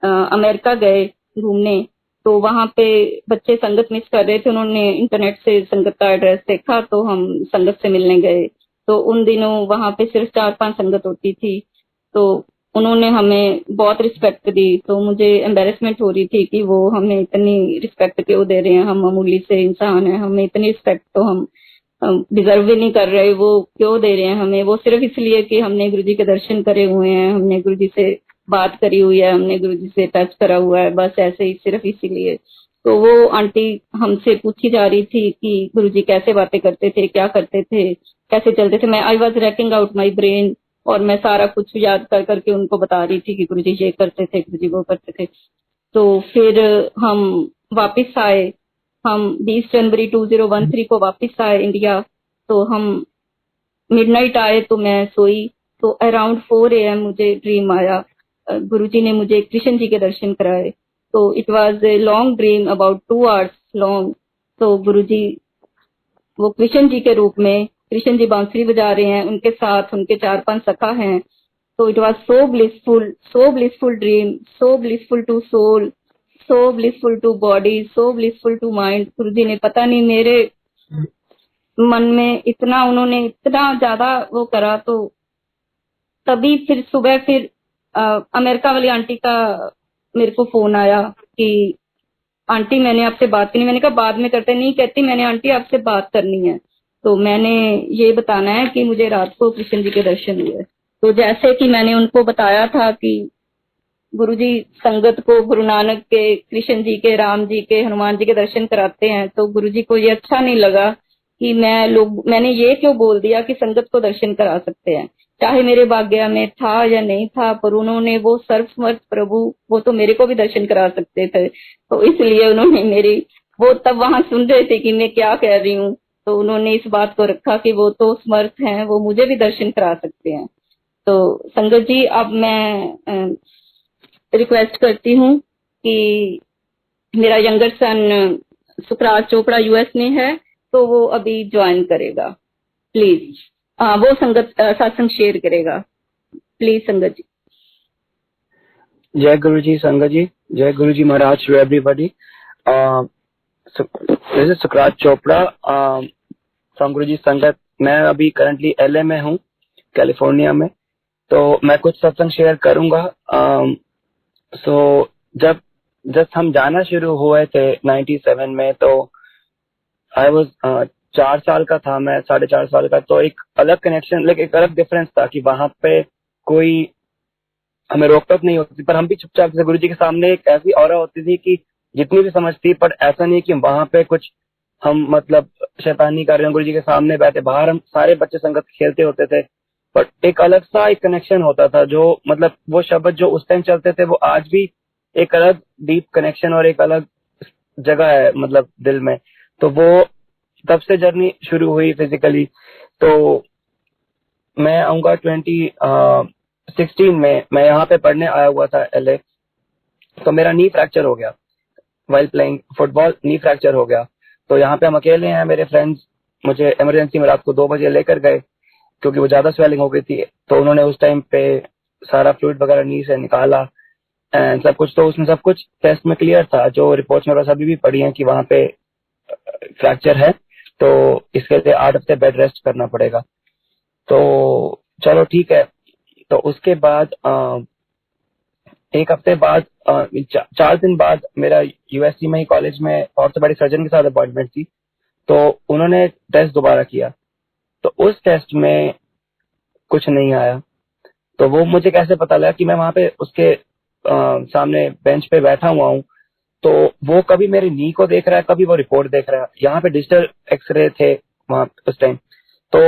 अमेरिका गए घूमने। तो वहां पे बच्चे संगत मिस कर रहे थे, उन्होंने इंटरनेट से संगत का एड्रेस देखा, तो हम संगत से मिलने गए। तो उन दिनों वहां पे सिर्फ 4-5 संगत होती थी। तो उन्होंने हमें बहुत रिस्पेक्ट दी। तो मुझे एम्बेरसमेंट हो रही थी कि वो हमें इतनी रिस्पेक्ट क्यों दे रहे हैं, हम मामूली से इंसान हैं, हमें इतनी रिस्पेक्ट तो हम डिजर्व भी नहीं कर रहे, वो क्यों दे रहे हैं हमें? वो सिर्फ इसलिए कि हमने गुरुजी के दर्शन करे हुए हैं, हमने गुरुजी से बात करी हुई है, हमने गुरुजी से टच करा हुआ है, बस ऐसे ही, सिर्फ इसीलिए। तो वो आंटी हमसे पूछी जा रही थी कि गुरुजी कैसे बातें करते थे, क्या करते थे, कैसे चलते थे। मैं I was ranking out my brain, और मैं सारा कुछ याद कर करके उनको बता रही थी कि गुरुजी ये करते थे, गुरुजी वो करते थे। तो फिर हम वापस आए, हम 20 जनवरी 2013 को वापस आए इंडिया। तो हम मिडनाइट आए तो मैं सोई, तो अराउंड 4 AM मुझे ड्रीम आया। गुरुजी ने मुझे कृष्ण जी के दर्शन कराए। तो it was a long dream, about 2 hours long. तो गुरुजी वो कृष्ण जी के रूप में, कृष्ण जी बांसुरी बजा रहे हैं, उनके साथ उनके 4-5 सखा हैं। तो it was so blissful dream, so blissful to soul, so blissful to body, so blissful to mind. Guruji ने पता नहीं मेरे मन में इतना, उन्होंने इतना ज्यादा वो करा। तो तभी फिर सुबह फिर अमेरिका वाली आंटी का मेरे को फोन आया कि आंटी मैंने आपसे बात करनी। मैंने कहा बाद में करते। नहीं, कहती मैंने आंटी आपसे बात करनी है। तो मैंने ये बताना है कि मुझे रात को कृष्ण जी के दर्शन हुए। तो जैसे कि मैंने उनको बताया था कि गुरुजी संगत को गुरु नानक के, कृष्ण जी के, राम जी के, हनुमान जी के दर्शन कराते हैं, तो गुरुजी को ये अच्छा नहीं लगा कि मैंने ये क्यों बोल दिया कि संगत को दर्शन करा सकते हैं। चाहे मेरे भाग्य में था या नहीं था, पर उन्होंने, वो सर्वसमर्थ प्रभु, वो तो मेरे को भी दर्शन करा सकते थे। तो इसलिए उन्होंने मेरी, वो तब वहां सुन रहे थे कि मैं क्या कह रही हूँ, तो उन्होंने इस बात को रखा कि वो तो समर्थ हैं, वो मुझे भी दर्शन करा सकते हैं। तो संगत जी, अब मैं रिक्वेस्ट करती हूँ कि मेरा यंगर सन सुखराज चोपड़ा यूएस में है, तो वो अभी ज्वाइन करेगा प्लीज। वो संगत सत्संग शेयर करेगा प्लीज। संगत जी, जय गुरु जी। संगत जी, जय Guru ji Maharaj to everybody. This is Sukhraj Chopra from Guru ji संगत। मैं अभी करंटली एलए में हूँ, कैलिफोर्निया में। तो मैं कुछ सत्संग शेयर करूंगा। जब हम जाना शुरू हुए थे 97 में, तो आई वॉज 4 साल का था मैं, 4.5 साल का। तो एक अलग कनेक्शन, लाइक एक अलग डिफरेंस था कि वहां पे कोई हमें रोक टोक नहीं होती, पर हम भी चुपचाप से गुरु जी के सामने एक ऐसी ऑरा होती थी कि जितनी भी समझ थी, पर ऐसा नहीं कि वहां पे कुछ हम मतलब शैतानी कर रहे हैं। गुरु जी के सामने बैठे, बाहर हम सारे बच्चे संगत खेलते होते थे, पर एक अलग सा एक कनेक्शन होता था। जो मतलब वो शब्द जो उस टाइम चलते थे, वो आज भी एक अलग डीप कनेक्शन और एक अलग जगह है मतलब दिल में। तो वो तब से जर्नी शुरू हुई फिजिकली। तो मैं आऊंगा 2016 में, मैं यहाँ पे पढ़ने आया हुआ था एलए। तो मेरा नी फ्रैक्चर हो गया वाइल प्लेइंग फुटबॉल, नी फ्रैक्चर हो गया। तो यहाँ पे हम अकेले हैं, मेरे फ्रेंड्स मुझे इमरजेंसी में रात को 2 बजे लेकर गए, क्योंकि वो ज्यादा स्वेलिंग हो गई थी। तो उन्होंने उस टाइम पे सारा फ्लूइड वगैरह नी से निकाला एंड सब कुछ। तो उसमें सब कुछ टेस्ट में क्लियर था, जो रिपोर्ट्स मेरे पास अभी भी पड़ी हैं कि वहां पे फ्रैक्चर है। तो इसके लिए 8 हफ्ते बेड रेस्ट करना पड़ेगा। तो चलो ठीक है। तो उसके बाद 1 हफ्ते बाद 4 दिन बाद मेरा यूएससी में ही कॉलेज में ऑर्थोपेडिक सर्जन के साथ अपॉइंटमेंट थी। तो उन्होंने टेस्ट दोबारा किया, तो उस टेस्ट में कुछ नहीं आया। तो वो मुझे कैसे पता लगा कि मैं वहां पे उसके सामने बेंच पे बैठा हुआ हूँ। तो वो कभी मेरी नी को देख रहा है, कभी वो रिपोर्ट देख रहा है। यहाँ पे डिजिटल एक्सरे थे वहां उस टाइम। तो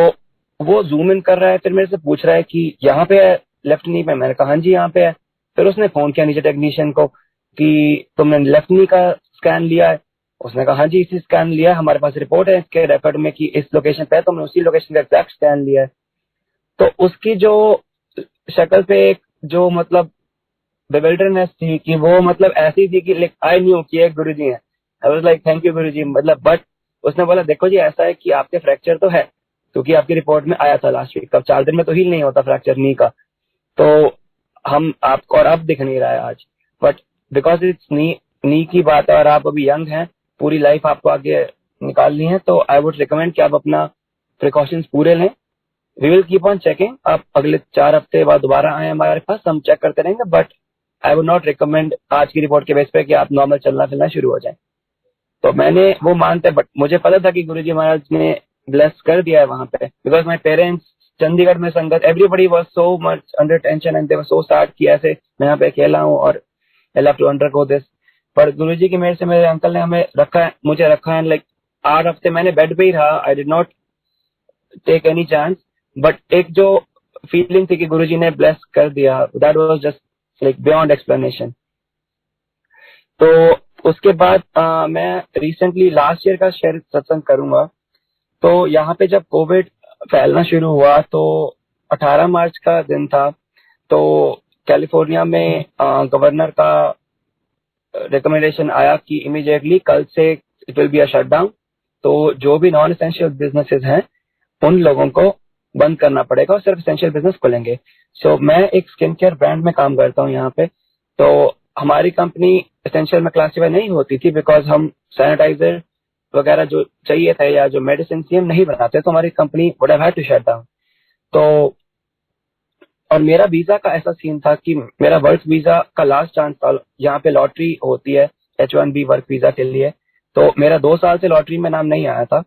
वो जूम इन कर रहा है, फिर मेरे से पूछ रहा है कि यहाँ पे है लेफ्ट नी पे। मैंने कहा हाँ जी यहाँ पे है। फिर उसने फोन किया नीचे टेक्नीशियन को कि तुमने लेफ्ट नी का स्कैन लिया है। उसने कहा हाँ जी इसी स्कैन लिया है, हमारे पास रिपोर्ट है इसके रिकॉर्ड में कि इस लोकेशन पे है, तो हमने उसी लोकेशन का एग्जैक्ट स्कैन लिया है। तो उसकी जो शक्ल पे एक जो मतलब बेविल्डरनेस थी कि वो मतलब ऐसी थी कि लाइक आई न्यू कि एक गुरुजी हैं। I was like thank you Guruji, मतलब। बट उसने बोला देखो जी ऐसा है कि आपके फ्रैक्चर तो है, क्योंकि आपकी रिपोर्ट में आया था लास्ट वीक। अब 4 दिन में तो हील नहीं होता फ्रैक्चर नी का। तो हम आपको, और अब दिख नहीं रहा है आज, बट बिकॉज इट्स नी की बात है और आप अभी यंग हैं, पूरी लाइफ आपको आगे निकालनी है, तो आई वुड रिकमेंड कि आप अपना प्रिकॉशंस पूरे लें। We will keep on checking. आप अगले 4 हफ्ते बाद दोबारा आए हमारे पास, हम चेक करते रहेंगे। But I would not recommend आज की रिपोर्ट के बेस पे कि आप नॉर्मल चलना फिरना शुरू हो जाए। तो मैंने वो मानते, बट मुझे पता था कि गुरुजी महाराज ने ब्लेस कर दिया है वहां पे, बिकॉज माई पेरेंट्स चंडीगढ़ में संगत, everybody was so much under tension and they were so sad कि ऐसे मैं यहाँ पे अकेला हूँ और I have to undergo this. पर गुरुजी की मेहर से मेरे अंकल ने हमें मुझे रखा है। लाइक 8 हफ्ते मैंने बेड पे ही रहा। I did not take any chance, but एक जो फीलिंग थी कि गुरुजी ने ब्लेस कर दिया, that was just like beyond explanation. तो उसके बाद मैं रिसेंटली लास्ट ईयर का शेयर सत्संग करूंगा। तो यहाँ पे जब कोविड फैलना शुरू हुआ तो 18 मार्च का दिन था। तो कैलिफोर्निया में गवर्नर का रिकमेंडेशन आया कि इमीडिएटली कल से it will be a shutdown. तो जो भी नॉन एसेंशियल बिजनेसेस हैं उन लोगों को बंद करना पड़ेगा और सिर्फ एसेंशियल बिजनेस खुलेंगे। सो मैं एक स्किन केयर ब्रांड में काम करता हूँ यहाँ पे। तो हमारी कंपनी एसेंशियल में क्लासिफाई नहीं होती थी बिकॉज हम सैनिटाइजर वगैरह जो चाहिए थे या जो मेडिसिन थी हम नहीं बनाते, तो हमारी company would have had to shut down. तो और मेरा वीजा का ऐसा सीन था कि मेरा वर्क वीजा का लास्ट चांस था। यहाँ पे लॉटरी होती है H1B वर्क वीजा के लिए। तो मेरा 2 साल से लॉटरी में नाम नहीं आया था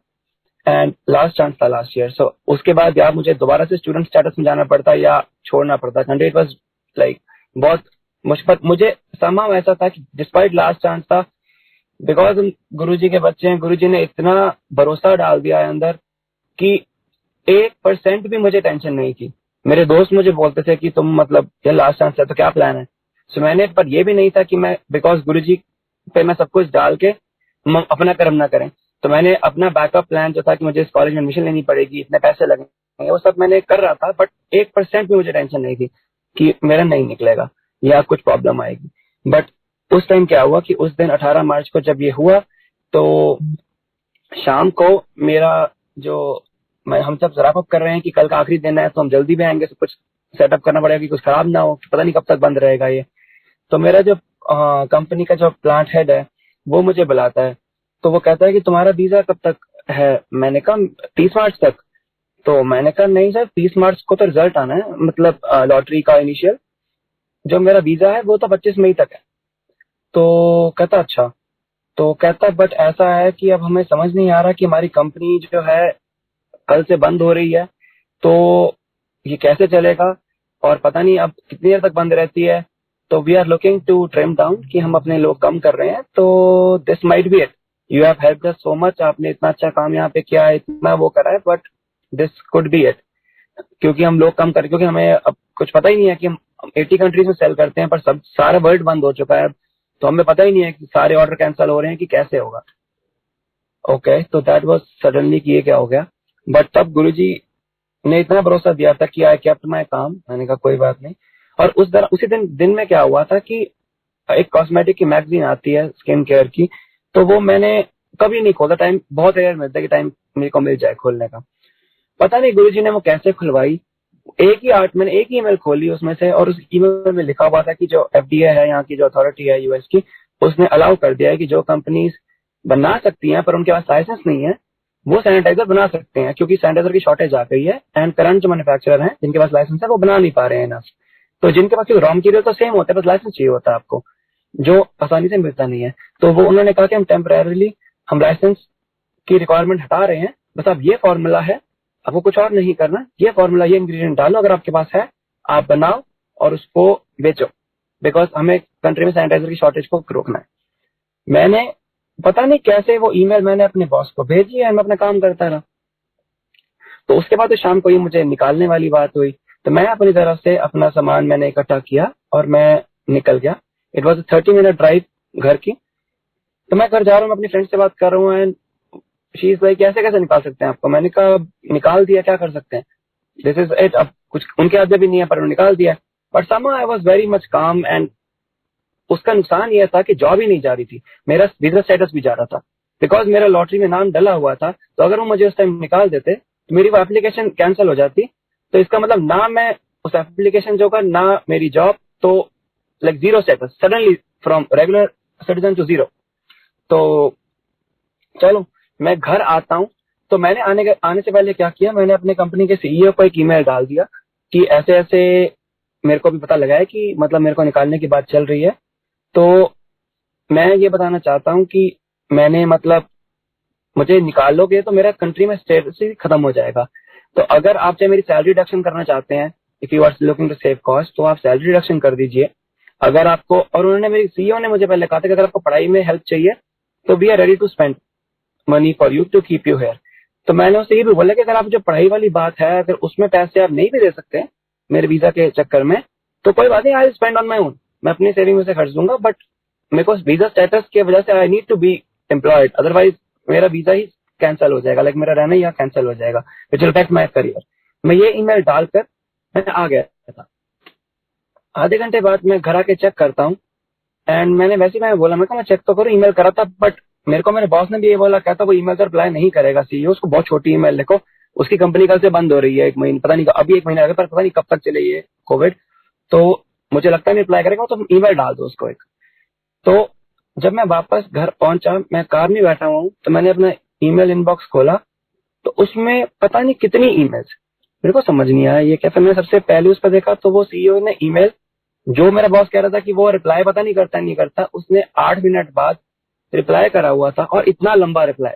एंड लास्ट चांस था लास्ट ईयर। सो उसके बाद या मुझे दोबारा से स्टूडेंट स्टेटस में जाना पड़ता या छोड़ना पड़ता। इट वाज लाइक बहुत मुश्किल। मुझे समाव ऐसा था कि डिस्पाइट लास्ट चांस था, बिकॉज हम गुरुजी के बच्चे हैं, गुरुजी ने इतना भरोसा डाल दिया है अंदर कि 1% भी मुझे टेंशन नहीं थी। मेरे दोस्त मुझे बोलते थे कि तुम मतलब ये लास्ट चांस है तो क्या प्लान है। सो मैंने, पर ये भी नहीं था कि मैं बिकॉज गुरुजी पे मैं सब कुछ डाल के अपना कर्म ना करें। तो मैंने अपना बैकअप प्लान जो था कि मुझे इस कॉलेज में एडमिशन लेनी पड़ेगी, इतने पैसे लगेंगे, वो सब मैंने कर रहा था। बट 1% भी मुझे टेंशन नहीं थी कि मेरा नहीं निकलेगा या कुछ प्रॉब्लम आएगी। बट उस टाइम क्या हुआ कि उस दिन 18 मार्च को जब ये हुआ तो शाम को मेरा जो हम सब रैप अप कर रहे हैं कि कल का आखिरी दिन है तो हम जल्दी भी आएंगे, सब कुछ सेटअप करना पड़ेगा कि कुछ खराब ना हो, पता नहीं कब तक बंद रहेगा ये। तो मेरा जो कंपनी का जो प्लांट हेड है वो मुझे बुलाता है। तो वो कहता है कि तुम्हारा वीजा कब तक है। मैंने कहा 30 मार्च तक। तो मैंने कहा नहीं सर, 30 मार्च को तो रिजल्ट आना है, मतलब लॉटरी का इनिशियल जो मेरा वीजा है वो तो 25 मई तक है। तो कहता अच्छा। तो कहता बट ऐसा है कि अब हमें समझ नहीं आ रहा कि हमारी कंपनी जो है कल से बंद हो रही है, तो ये कैसे चलेगा और पता नहीं अब कितनी देर तक बंद रहती है। तो we are looking to trim down कि हम अपने लोग कम कर रहे हैं। तो this might be it, you have helped us so much, आपने इतना अच्छा काम यहाँ पे किया है, इतना वो करा है, but this could be it. क्योंकि हम लोग कम कर, क्योंकि हमें अब कुछ पता ही नहीं है कि हम 80 कंट्रीज में सेल करते हैं पर सब सारा वर्ल्ड बंद हो चुका है। तो हमें पता ही नहीं है कि सारे ऑर्डर कैंसिल हो रहे हैं कि कैसे होगा। ओके, तो दैट वाज सडनली कि ये क्या हो गया। बट तब गुरुजी ने इतना भरोसा दिया था कि आई केप्ट माय काम। मैंने कहा कोई बात नहीं। और उसी दिन में क्या हुआ था कि एक कॉस्मेटिक की मैगजीन आती है स्किन केयर की, तो वो मैंने कभी नहीं खोला। टाइम बहुत रेयर मिलता है कि टाइम मेरे को मिल जाए खोलने का। पता नहीं गुरुजी ने वो कैसे खुलवाई। मैंने एक ही ईमेल खोली उसमें से, और उस ईमेल में लिखा हुआ था कि जो FDA है, यहाँ की जो अथॉरिटी है यूएस की, उसने अलाउ कर दिया है कि जो कंपनीज बना सकती हैं पर उनके पास लाइसेंस नहीं है वो सैनिटाइजर बना सकते हैं, क्योंकि सैनिटाइजर की शॉर्टेज आ गई है एंड करंट जो मैन्युफैक्चरर हैं जिनके पास लाइसेंस है वो बना नहीं पा रहे हैं ना। तो जिनके पास रॉ मटेरियल तो सेम होता है, बस लाइसेंस चाहिए होता है आपको, जो आसानी से मिलता नहीं है। तो वो उन्होंने कहा कि हम टेम्परेरीली हम लाइसेंस की रिक्वायरमेंट हटा रहे हैं, बस अब ये फॉर्मूला है, आपको कुछ और नहीं करना, ये फॉर्मूला ये इंग्रेडिएंट डालो, अगर आपके पास है आप बनाओ और उसको बेचो, बिकॉज हमें कंट्री में सैनिटाइजर की शॉर्टेज को रोकना है। मैंने पता नहीं कैसे वो ईमेल मैंने अपने बॉस को भेजी है, मैं अपना काम करता रहा। तो उसके बाद तो शाम को ये मुझे निकालने वाली बात हुई, तो मैं अपनी तरफ से अपना सामान मैंने इकट्ठा किया और मैं निकल गया। इट वॉज 30 मिनट ड्राइव घर की। तो मैं घर जा रहा हूँ, अपनी फ्रेंड से बात कर रहा हूँ एंड शी इज लाइक कैसे कैसे निकाल सकते हैं आपको। मैंने कहा निकाल दिया, क्या कर सकते हैं, दिस इज इट। अब कुछ उनके हाथ में भी नहीं है पर निकाल दिया। But somehow I was very much काम एंड उसका नुकसान यह था कि जॉब ही नहीं जा रही थी, मेरा वीजा स्टेटस भी जा रहा था, बिकॉज मेरा लॉटरी में नाम डला हुआ था। तो अगर वो मुझे उस टाइम निकाल देते तो मेरी वो एप्लीकेशन कैंसिल हो जाती। तो इसका मतलब ना मैं उस एप्लीकेशन जो का, ना मेरी जॉब, तो like zero status suddenly from regular citizen to zero. तो चलो मैं घर आता हूँ। तो मैंने आने से पहले क्या किया, मैंने अपने कंपनी के सीईओ को एक ईमेल डाल दिया कि ऐसे ऐसे मेरे को भी पता लगा है कि मतलब मेरे को निकालने की बात चल रही है। तो मैं ये बताना चाहता हूँ कि मैंने मतलब मुझे निकालोगे तो मेरा कंट्री में स्टेटस ही खत्म हो जाएगा। तो अगर आप चाहे मेरी सैलरी रिडक्शन करना चाहते हैं, if you are looking to save cost, तो आप सैलरी रिडक्शन कर दीजिए। अगर आपको, और उन्होंने, मेरी सीईओ ने मुझे पहले कहा था कि अगर आपको पढ़ाई में हेल्प चाहिए तो we are ready to spend money for you to keep you here. तो मैंने उससे ये भी बोला कि अगर आप जो पढ़ाई वाली बात है, अगर उसमें पैसे आप नहीं भी दे सकते मेरे वीजा के चक्कर में, तो कोई बात नहीं, I spend on my own, मैं अपनी सेविंग में से खर्च दूंगा, बट मेरे को वीजा स्टेटस की वजह से I need to be employed, otherwise मेरा वीजा ही कैंसिल हो जाएगा, लाइक मेरा रहना ही यहाँ कैंसिल हो जाएगा, which will affect my career. मैं ये ईमेल डालकर मैं आ गया था। आधे घंटे बाद मैं घर आके चेक करता हूँ, एंड मैंने बोला, मैं चेक तो करूँ, ईमेल करा था, बट मेरे को मेरे बॉस ने भी ये बोला, कहता वो ईमेल का रिप्लाई नहीं करेगा सीईओ, उसको बहुत छोटी ईमेल लिखो, उसकी कंपनी कल से बंद हो रही है, 1 महीने, पता नहीं अभी 1 महीना लगे, पर पता नहीं कब तक चले ये कोविड, तो मुझे लगता है नहीं रिप्लाई करेगा, तो ईमेल डाल दो उसको एक। तो जब मैं वापस घर पहुंचा, मैं कार में बैठा हुआ हूँ, तो मैंने अपना ईमेल इनबॉक्स खोला, तो उसमें पता नहीं कितनी ईमेल्स, मेरे को समझ नहीं आया ये कैसे। मैंने सबसे पहले उस पर देखा तो वो सीईओ ने ईमेल, जो मेरा बॉस कह रहा था कि वो रिप्लाई पता नहीं करता, उसने 8 मिनट बाद रिप्लाई करा हुआ था, और इतना लंबा रिप्लाई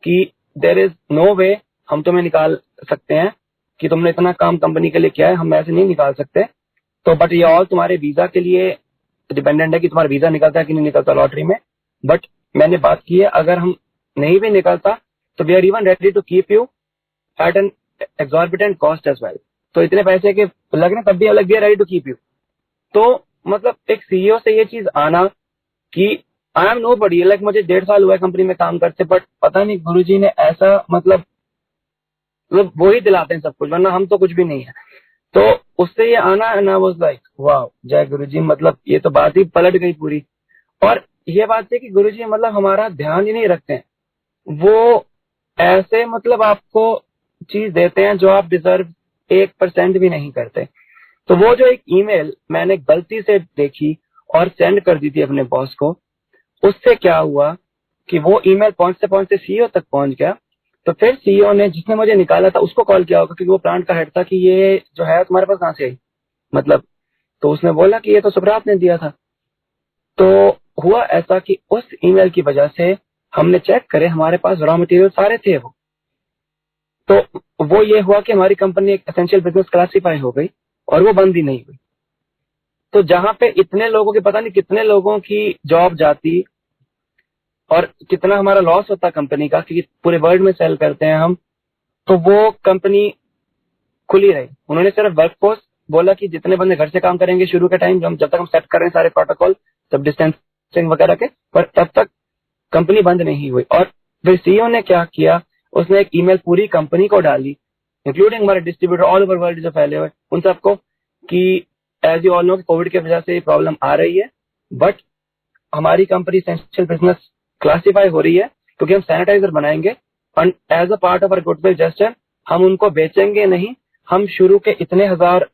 कि देयर इज नो वे हम तुम्हें निकाल सकते हैं, कि तुमने इतना काम कंपनी के लिए किया है, हम ऐसे नहीं निकाल सकते, तो बट ये ऑल तुम्हारे वीजा के लिए डिपेंडेंट है कि तुम्हारा वीजा निकलता है कि नहीं निकलता लॉटरी में, बट मैंने बात की है, अगर हम नहीं भी निकलता तो we are even ready to keep you at an exorbitant cost as well, तो इतने पैसे के लगने तब भी अलग, we are ready to keep you. तो मतलब एक सीईओ से ये चीज आना कि I am nobody, like मुझे 1.5 साल हुआ है कंपनी में काम करते, बट पता नहीं गुरुजी ने ऐसा मतलब वो ही दिलाते हैं सब कुछ, वरना हम तो कुछ भी नहीं है। तो उससे ये आना, एंड आई वाज लाइक वाह, जय गुरुजी, मतलब ये तो बात ही पलट गई पूरी। और ये बात है कि गुरुजी मतलब हमारा ध्यान ही नहीं रखते हैं, वो ऐसे मतलब आपको चीज देते हैं जो आप डिजर्व 1% भी नहीं करते। तो वो जो एक ईमेल मैंने गलती से देखी और सेंड कर दी थी अपने बॉस को, उससे क्या हुआ कि वो ईमेल पहुंचते पहुंचते सीईओ तक पहुंच गया। तो फिर सीईओ ने, जिसने मुझे निकाला था, उसको कॉल किया होगा, क्योंकि वो प्लांट का हेड था, कि ये जो है तुम्हारे पास कहां से आई, मतलब, तो उसने बोला कि ये तो सुब्रात ने दिया था। तो हुआ ऐसा कि उस ईमेल की वजह से हमने चेक करे, हमारे पास रॉ मटेरियल सारे थे वो, तो वो ये हुआ कि हमारी कंपनी एक एसेंशियल बिजनेस क्लासीफाई हो गई, और वो बंद ही नहीं हुई। तो जहां पे इतने लोगों की, पता नहीं कितने लोगों की जॉब जाती, और कितना हमारा लॉस होता कंपनी का, क्योंकि पूरे वर्ल्ड में सेल करते हैं हम, तो वो कंपनी खुली रही। उन्होंने सिर्फ वर्कफोर्स बोला कि जितने बंदे घर से काम करेंगे शुरू के टाइम, जब तक हम सेट कर रहे हैं सारे प्रोटोकॉल, सब डिस्टेंसिंग वगैरह के, पर तब तक कंपनी बंद नहीं हुई। और फिर सीईओ ने क्या किया, उसने एक ईमेल पूरी कंपनी को डाली, इंक्लूडिंग हमारे डिस्ट्रीब्यूटर ऑल ओवर वर्ल्ड जो फैले हुए, उन सबको, कि as you all know Covid की वजह से प्रॉब्लम आ रही है, बट हमारी कंपनी एसेंशियल बिजनेस क्लासीफाई हो रही है, क्योंकि हम सैनिटाइजर बनाएंगे, and as a part of our goodwill gesture हम उनको बेचेंगे नहीं, हम शुरू के इतने हजार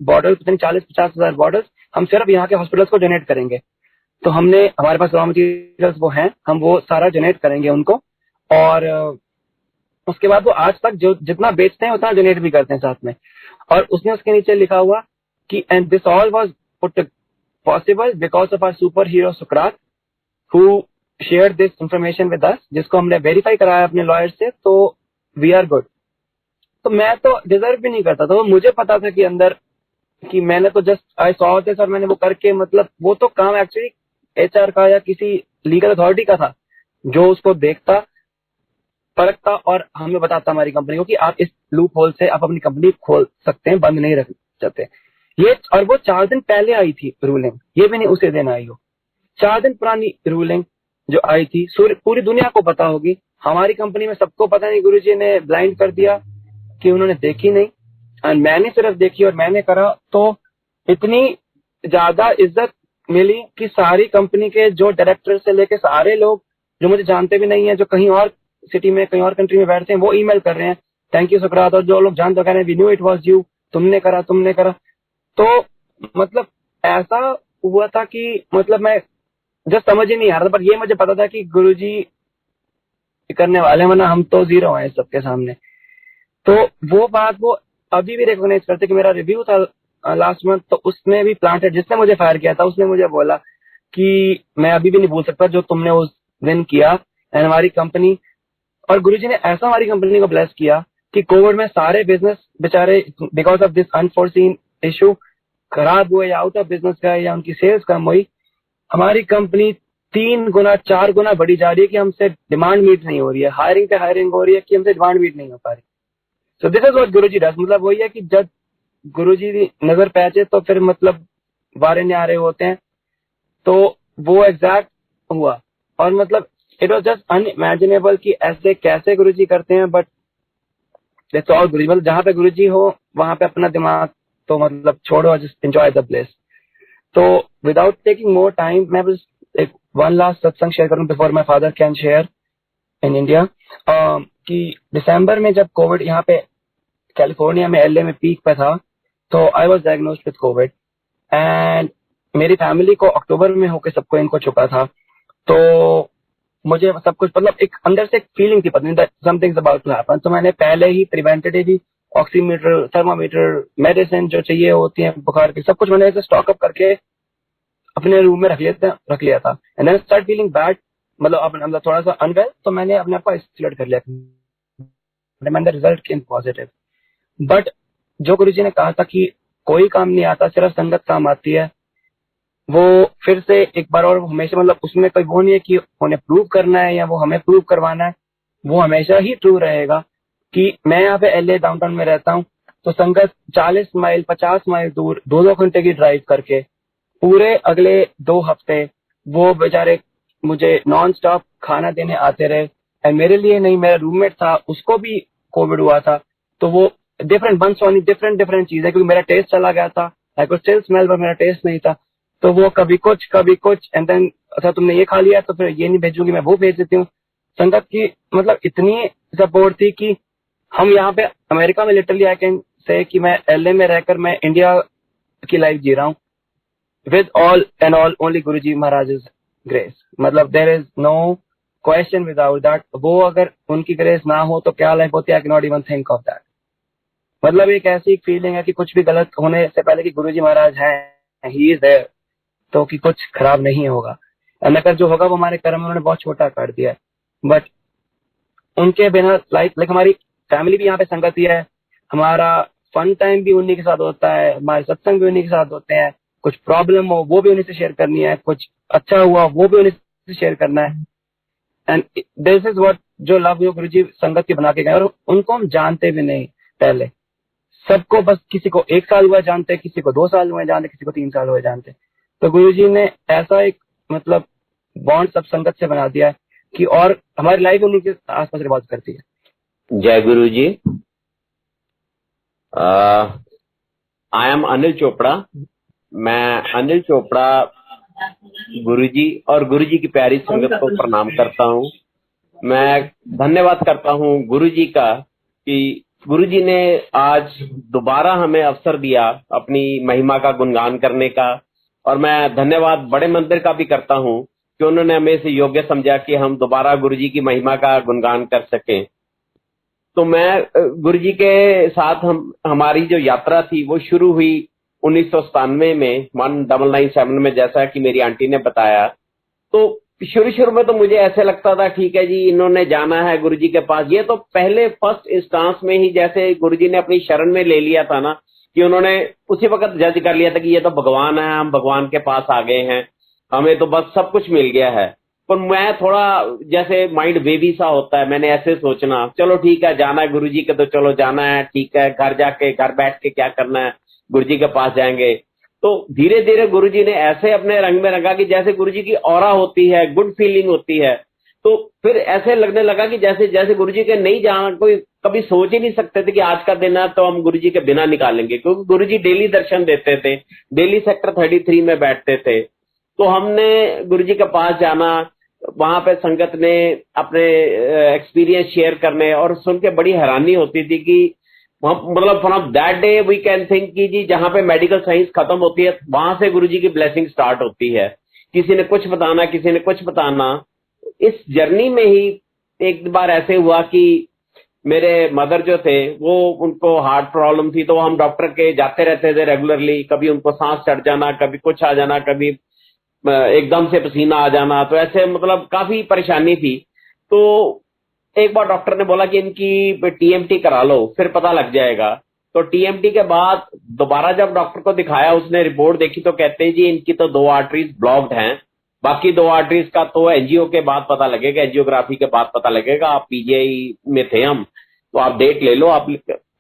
बॉटल, इतने 40-50 हजार बॉटल्स हम सिर्फ यहाँ के हॉस्पिटल्स को डोनेट करेंगे। तो हमने, हमारे पास रॉ मटेरियल्स वो हैं, हम वो सारा डोनेट करेंगे उनको, और उसके बाद वो आज तक जो जितना बेचते हैं उतना डोनेट भी करते हैं साथ में। और उसने उसके नीचे लिखा हुआ कि and this all was put possible because of our super hero Sukrat who share this information with us, जिसको हमने वेरीफाई कराया अपने लॉयर से, तो वी आर गुड। तो मैं तो डिजर्व भी नहीं करता था, वो मुझे पता था कि अंदर, कि मैंने तो जस्ट आई सॉ दिस, और मैंने वो करके, मतलब वो तो काम एक्चुअली एचआर का या किसी लीगल अथॉरिटी का था, जो उसको देखता, परखता और हमें बताता हमारी कंपनी को कि आप इस लूप होल से आप अपनी कंपनी खोल सकते हैं, बंद नहीं रख सकते ये। और वो 4 दिन पहले आई थी रूलिंग, ये भी नहीं उसे दिन आई हो, 4 दिन पुरानी रूलिंग जो आई थी, पूरी दुनिया को पता होगी, हमारी कंपनी में सबको पता नहीं, गुरुजी ने ब्लाइंड कर दिया कि उन्होंने देखी नहीं, और मैंने सिर्फ देखी और मैंने करा। तो इतनी ज्यादा इज्जत मिली कि सारी कंपनी के जो डायरेक्टर से लेके सारे लोग जो मुझे जानते भी नहीं है, जो कहीं और सिटी में, कहीं और कंट्री में बैठते हैं, वो ईमेल कर रहे हैं थैंक यू सुकरात, और जो लोग जानते कह रहे हैं we knew it was you, तुमने करा। तो मतलब ऐसा हुआ था कि मतलब मैं जस्ट समझ ही नहीं आ रहा था, पर ये मुझे पता था कि गुरुजी करने वाले, वरना हम तो जीरो हैं सबके सामने। तो वो बात वो अभी भी रिकॉग्नाइज करते कि मेरा रिव्यू था लास्ट मंथ, तो उसमें भी प्लांट हेड जिसने मुझे फायर किया था, उसने मुझे बोला कि मैं अभी भी नहीं भूल सकता जो तुमने उस दिन किया, एंड हमारी कंपनी, और गुरुजी ने ऐसा हमारी कंपनी को ब्लेस किया कि कोविड में सारे बिजनेस बेचारे because of this unforeseen issue खराब हुए या आउट ऑफ बिजनेस गए या उनकी सेल्स कम हुई, हमारी कंपनी 3 गुना 4 गुना बढ़ी जा रही है कि हमसे डिमांड मीट नहीं हो रही है, हायरिंग पे हायरिंग हो रही है कि हमसे डिमांड मीट नहीं हो पा रही। So this is what Guruji does. मतलब वही है कि जब गुरुजी नजर पैचे तो फिर मतलब वारे न्यारे होते हैं। तो वो एग्जैक्ट हुआ और मतलब इट वाज जस्ट अनइमेजिनेबल कि ऐसे कैसे गुरुजी करते हैं। बट दैट्स ऑल गुरुजी। मतलब जहां पे गुरुजी हो वहां पे अपना दिमाग तो मतलब छोड़ो, जस्ट एंजॉय द प्लेस। तो विदाउट टेकिंग मोर टाइम, मैं बस एक वन लास्ट सत्संग शेयर करूं before my father can share in India. कि दिसंबर में जब कोविड यहाँ पे कैलिफोर्निया में एलए में पीक पे था, तो I was diagnosed with Covid and मेरी फैमिली को अक्टूबर में होके सबको इनको चुका था। तो मुझे सब कुछ मतलब एक अंदर से एक फीलिंग थी, पता नहीं that something is about to happen. तो मैंने पहले ही प्रिवेंटिव ऑक्सीमीटर, थर्मामीटर, मेडिसिन जो चाहिए होती है बुखार की, सब कुछ मैंने ऐसे स्टॉक अप करके अपने रूम में रख लिया था। And then start feeling bad, मतलब थोड़ा सा अनवेल, तो मैंने अपने आप को आइसोलेट कर लिया। Result came positive. बट जो गुरुजी ने कहा था कि कोई काम नहीं आता, सिर्फ संगत काम आती है, वो फिर से एक बार और हमेशा, मतलब उसमें कोई वो नहीं है कि उन्हें प्रूव करना है या वो हमें प्रूव करवाना है। वो हमेशा ही ट्रू रहेगा कि मैं यहाँ पे एलए डाउनटाउन में रहता हूँ, तो संगत 40 माइल 50 माइल दूर 2-2 घंटे की ड्राइव करके पूरे अगले 2 हफ्ते वो बेचारे मुझे नॉन स्टॉप खाना देने आते रहे। एंड मेरे लिए नहीं, मेरा रूममेट था, उसको भी कोविड हुआ था। तो वो डिफरेंट वंस ओनली डिफरेंट चीजें, क्योंकि मेरा टेस्ट चला गया था, I could still smell but मेरा टेस्ट नहीं था। तो वो कभी कुछ एंड देन अच्छा तुमने ये खा लिया तो फिर ये नहीं भेजूंगी, मैं वो भेज देती हूँ। संगत की मतलब इतनी सपोर्ट थी कि हम यहाँ पे अमेरिका में लिटरली आई कैन से कि मैं एलए में रहकर मैं इंडिया की लाइफ जी रहा हूँ with all and all only Guruji Maharaj grace. मतलब there is no question without that. वो अगर उनकी ग्रेस ना हो तो क्या लाइफ होती है, I can not even think of that. मतलब एक ऐसी फीलिंग है कि कुछ भी गलत होने से पहले कि गुरुजी महाराज हैं, ही इज देयर, तो कि कुछ खराब नहीं होगा। एंड अगर जो होगा वो हमारे कर्म में उन्होंने बहुत छोटा कर दिया है। बट उनके बिना लाइक हमारी फैमिली भी यहाँ पे संगत ही है, हमारा फन टाइम भी उन्हीं के साथ होता है, हमारे सत्संग भी उन्हीं के साथ होते हैं, कुछ प्रॉब्लम हो वो भी उन्हीं से शेयर करनी है, कुछ अच्छा हुआ वो भी उन्हीं से शेयर करना है। एंड दिस इज व्हाट जो लव यू गुरुजी संगत की बना के गए। और उनको हम जानते भी नहीं पहले, सबको बस किसी को 1 साल हुआ जानते, किसी को 2 साल हुए जानते, किसी को 3 साल हुए जानते। तो गुरुजी ने ऐसा एक मतलब बॉन्ड सब संगत से बना दिया है कि और हमारी लाइफ उन्हीं के आसपास रिवॉल्व करती है। जय गुरु जी। I am Anil Chopra. मैं अनिल चोपड़ा गुरुजी और गुरुजी की प्यारी संगत को प्रणाम करता हूँ। मैं धन्यवाद करता हूँ गुरुजी का कि गुरुजी ने आज दोबारा हमें अवसर दिया अपनी महिमा का गुणगान करने का। और मैं धन्यवाद बड़े मंदिर का भी करता हूँ कि उन्होंने हमें इसे योग्य समझा कि हम दोबारा गुरुजी की महिमा का गुणगान कर सकें। तो मैं गुरुजी के साथ हमारी जो यात्रा थी वो शुरू हुई 1997 में 1997 में, जैसा कि मेरी आंटी ने बताया। तो शुरू में तो मुझे ऐसे लगता था ठीक है जी इन्होंने जाना है गुरुजी के पास। ये तो पहले फर्स्ट इंस्टांस में ही जैसे गुरुजी ने अपनी शरण में ले लिया था ना, कि उन्होंने उसी वक्त जज कर लिया था कि ये तो भगवान है, हम भगवान के पास आ गए हैं, हमें तो बस सब कुछ मिल गया है। पर मैं थोड़ा जैसे माइंड बेबी सा होता है, मैंने ऐसे सोचना चलो ठीक है जाना है गुरुजी के तो चलो जाना है, ठीक है घर बैठ के क्या करना है, गुरुजी के पास जाएंगे। तो धीरे धीरे गुरुजी ने ऐसे अपने रंग में रंगा कि जैसे गुरुजी की ऑरा होती है, गुड फीलिंग होती है। तो फिर ऐसे लगने लगा कि जैसे जैसे गुरुजी के नहीं जाना, कोई कभी सोच ही नहीं सकते थे कि आज का दिन है तो हम गुरुजी के बिना निकालेंगे, क्योंकि गुरुजी डेली दर्शन देते थे, डेली सेक्टर 33 में बैठते थे। तो हमने गुरुजी के पास जाना, वहां पे संगत ने अपने एक्सपीरियंस शेयर करने, और सुन के बड़ी हैरानी होती थी कि मतलब from that day we can think कि जी जहां पे मेडिकल साइंस खत्म होती है वहां से गुरुजी की ब्लेसिंग स्टार्ट होती है। किसी ने कुछ बताना, किसी ने कुछ बताना। इस जर्नी में ही एक बार ऐसे हुआ कि मेरे मदर जो थे वो उनको हार्ट प्रॉब्लम थी, तो हम डॉक्टर के जाते रहते थे रेगुलरली। कभी उनको सांस चढ़ जाना, कभी कुछ आ जाना, कभी एकदम से पसीना आ जाना, तो ऐसे मतलब काफी परेशानी थी। तो एक बार डॉक्टर ने बोला कि इनकी टीएमटी करा लो फिर पता लग जाएगा। तो टीएमटी के बाद दोबारा जब डॉक्टर को दिखाया, उसने रिपोर्ट देखी तो कहते हैं जी इनकी तो 2 आर्टरीज ब्लॉक्ड हैं, बाकी 2 आर्टरीज का तो एनजीओ के बाद पता लगेगा, एंजियोग्राफी के बाद पता लगेगा। आप पीजीआई में थे हम, तो आप डेट ले लो, आप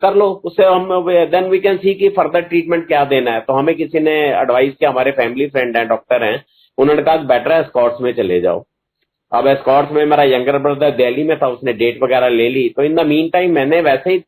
कर लो, उससे हम देन वी कैन सी कि फर्दर ट्रीटमेंट क्या देना है। तो हमें किसी ने एडवाइस किया, हमारे फैमिली फ्रेंड हैं, डॉक्टर हैं, उन्होंने कहा बेटर है एस्कॉर्ट्स में चले जाओ। अब एस्कॉर्ट्स में मेरा यंगर ब्रदर दिल्ली में था, उसने डेट वगैरह ले ली। तो इन द मीन टाइम मैंने वैसे ही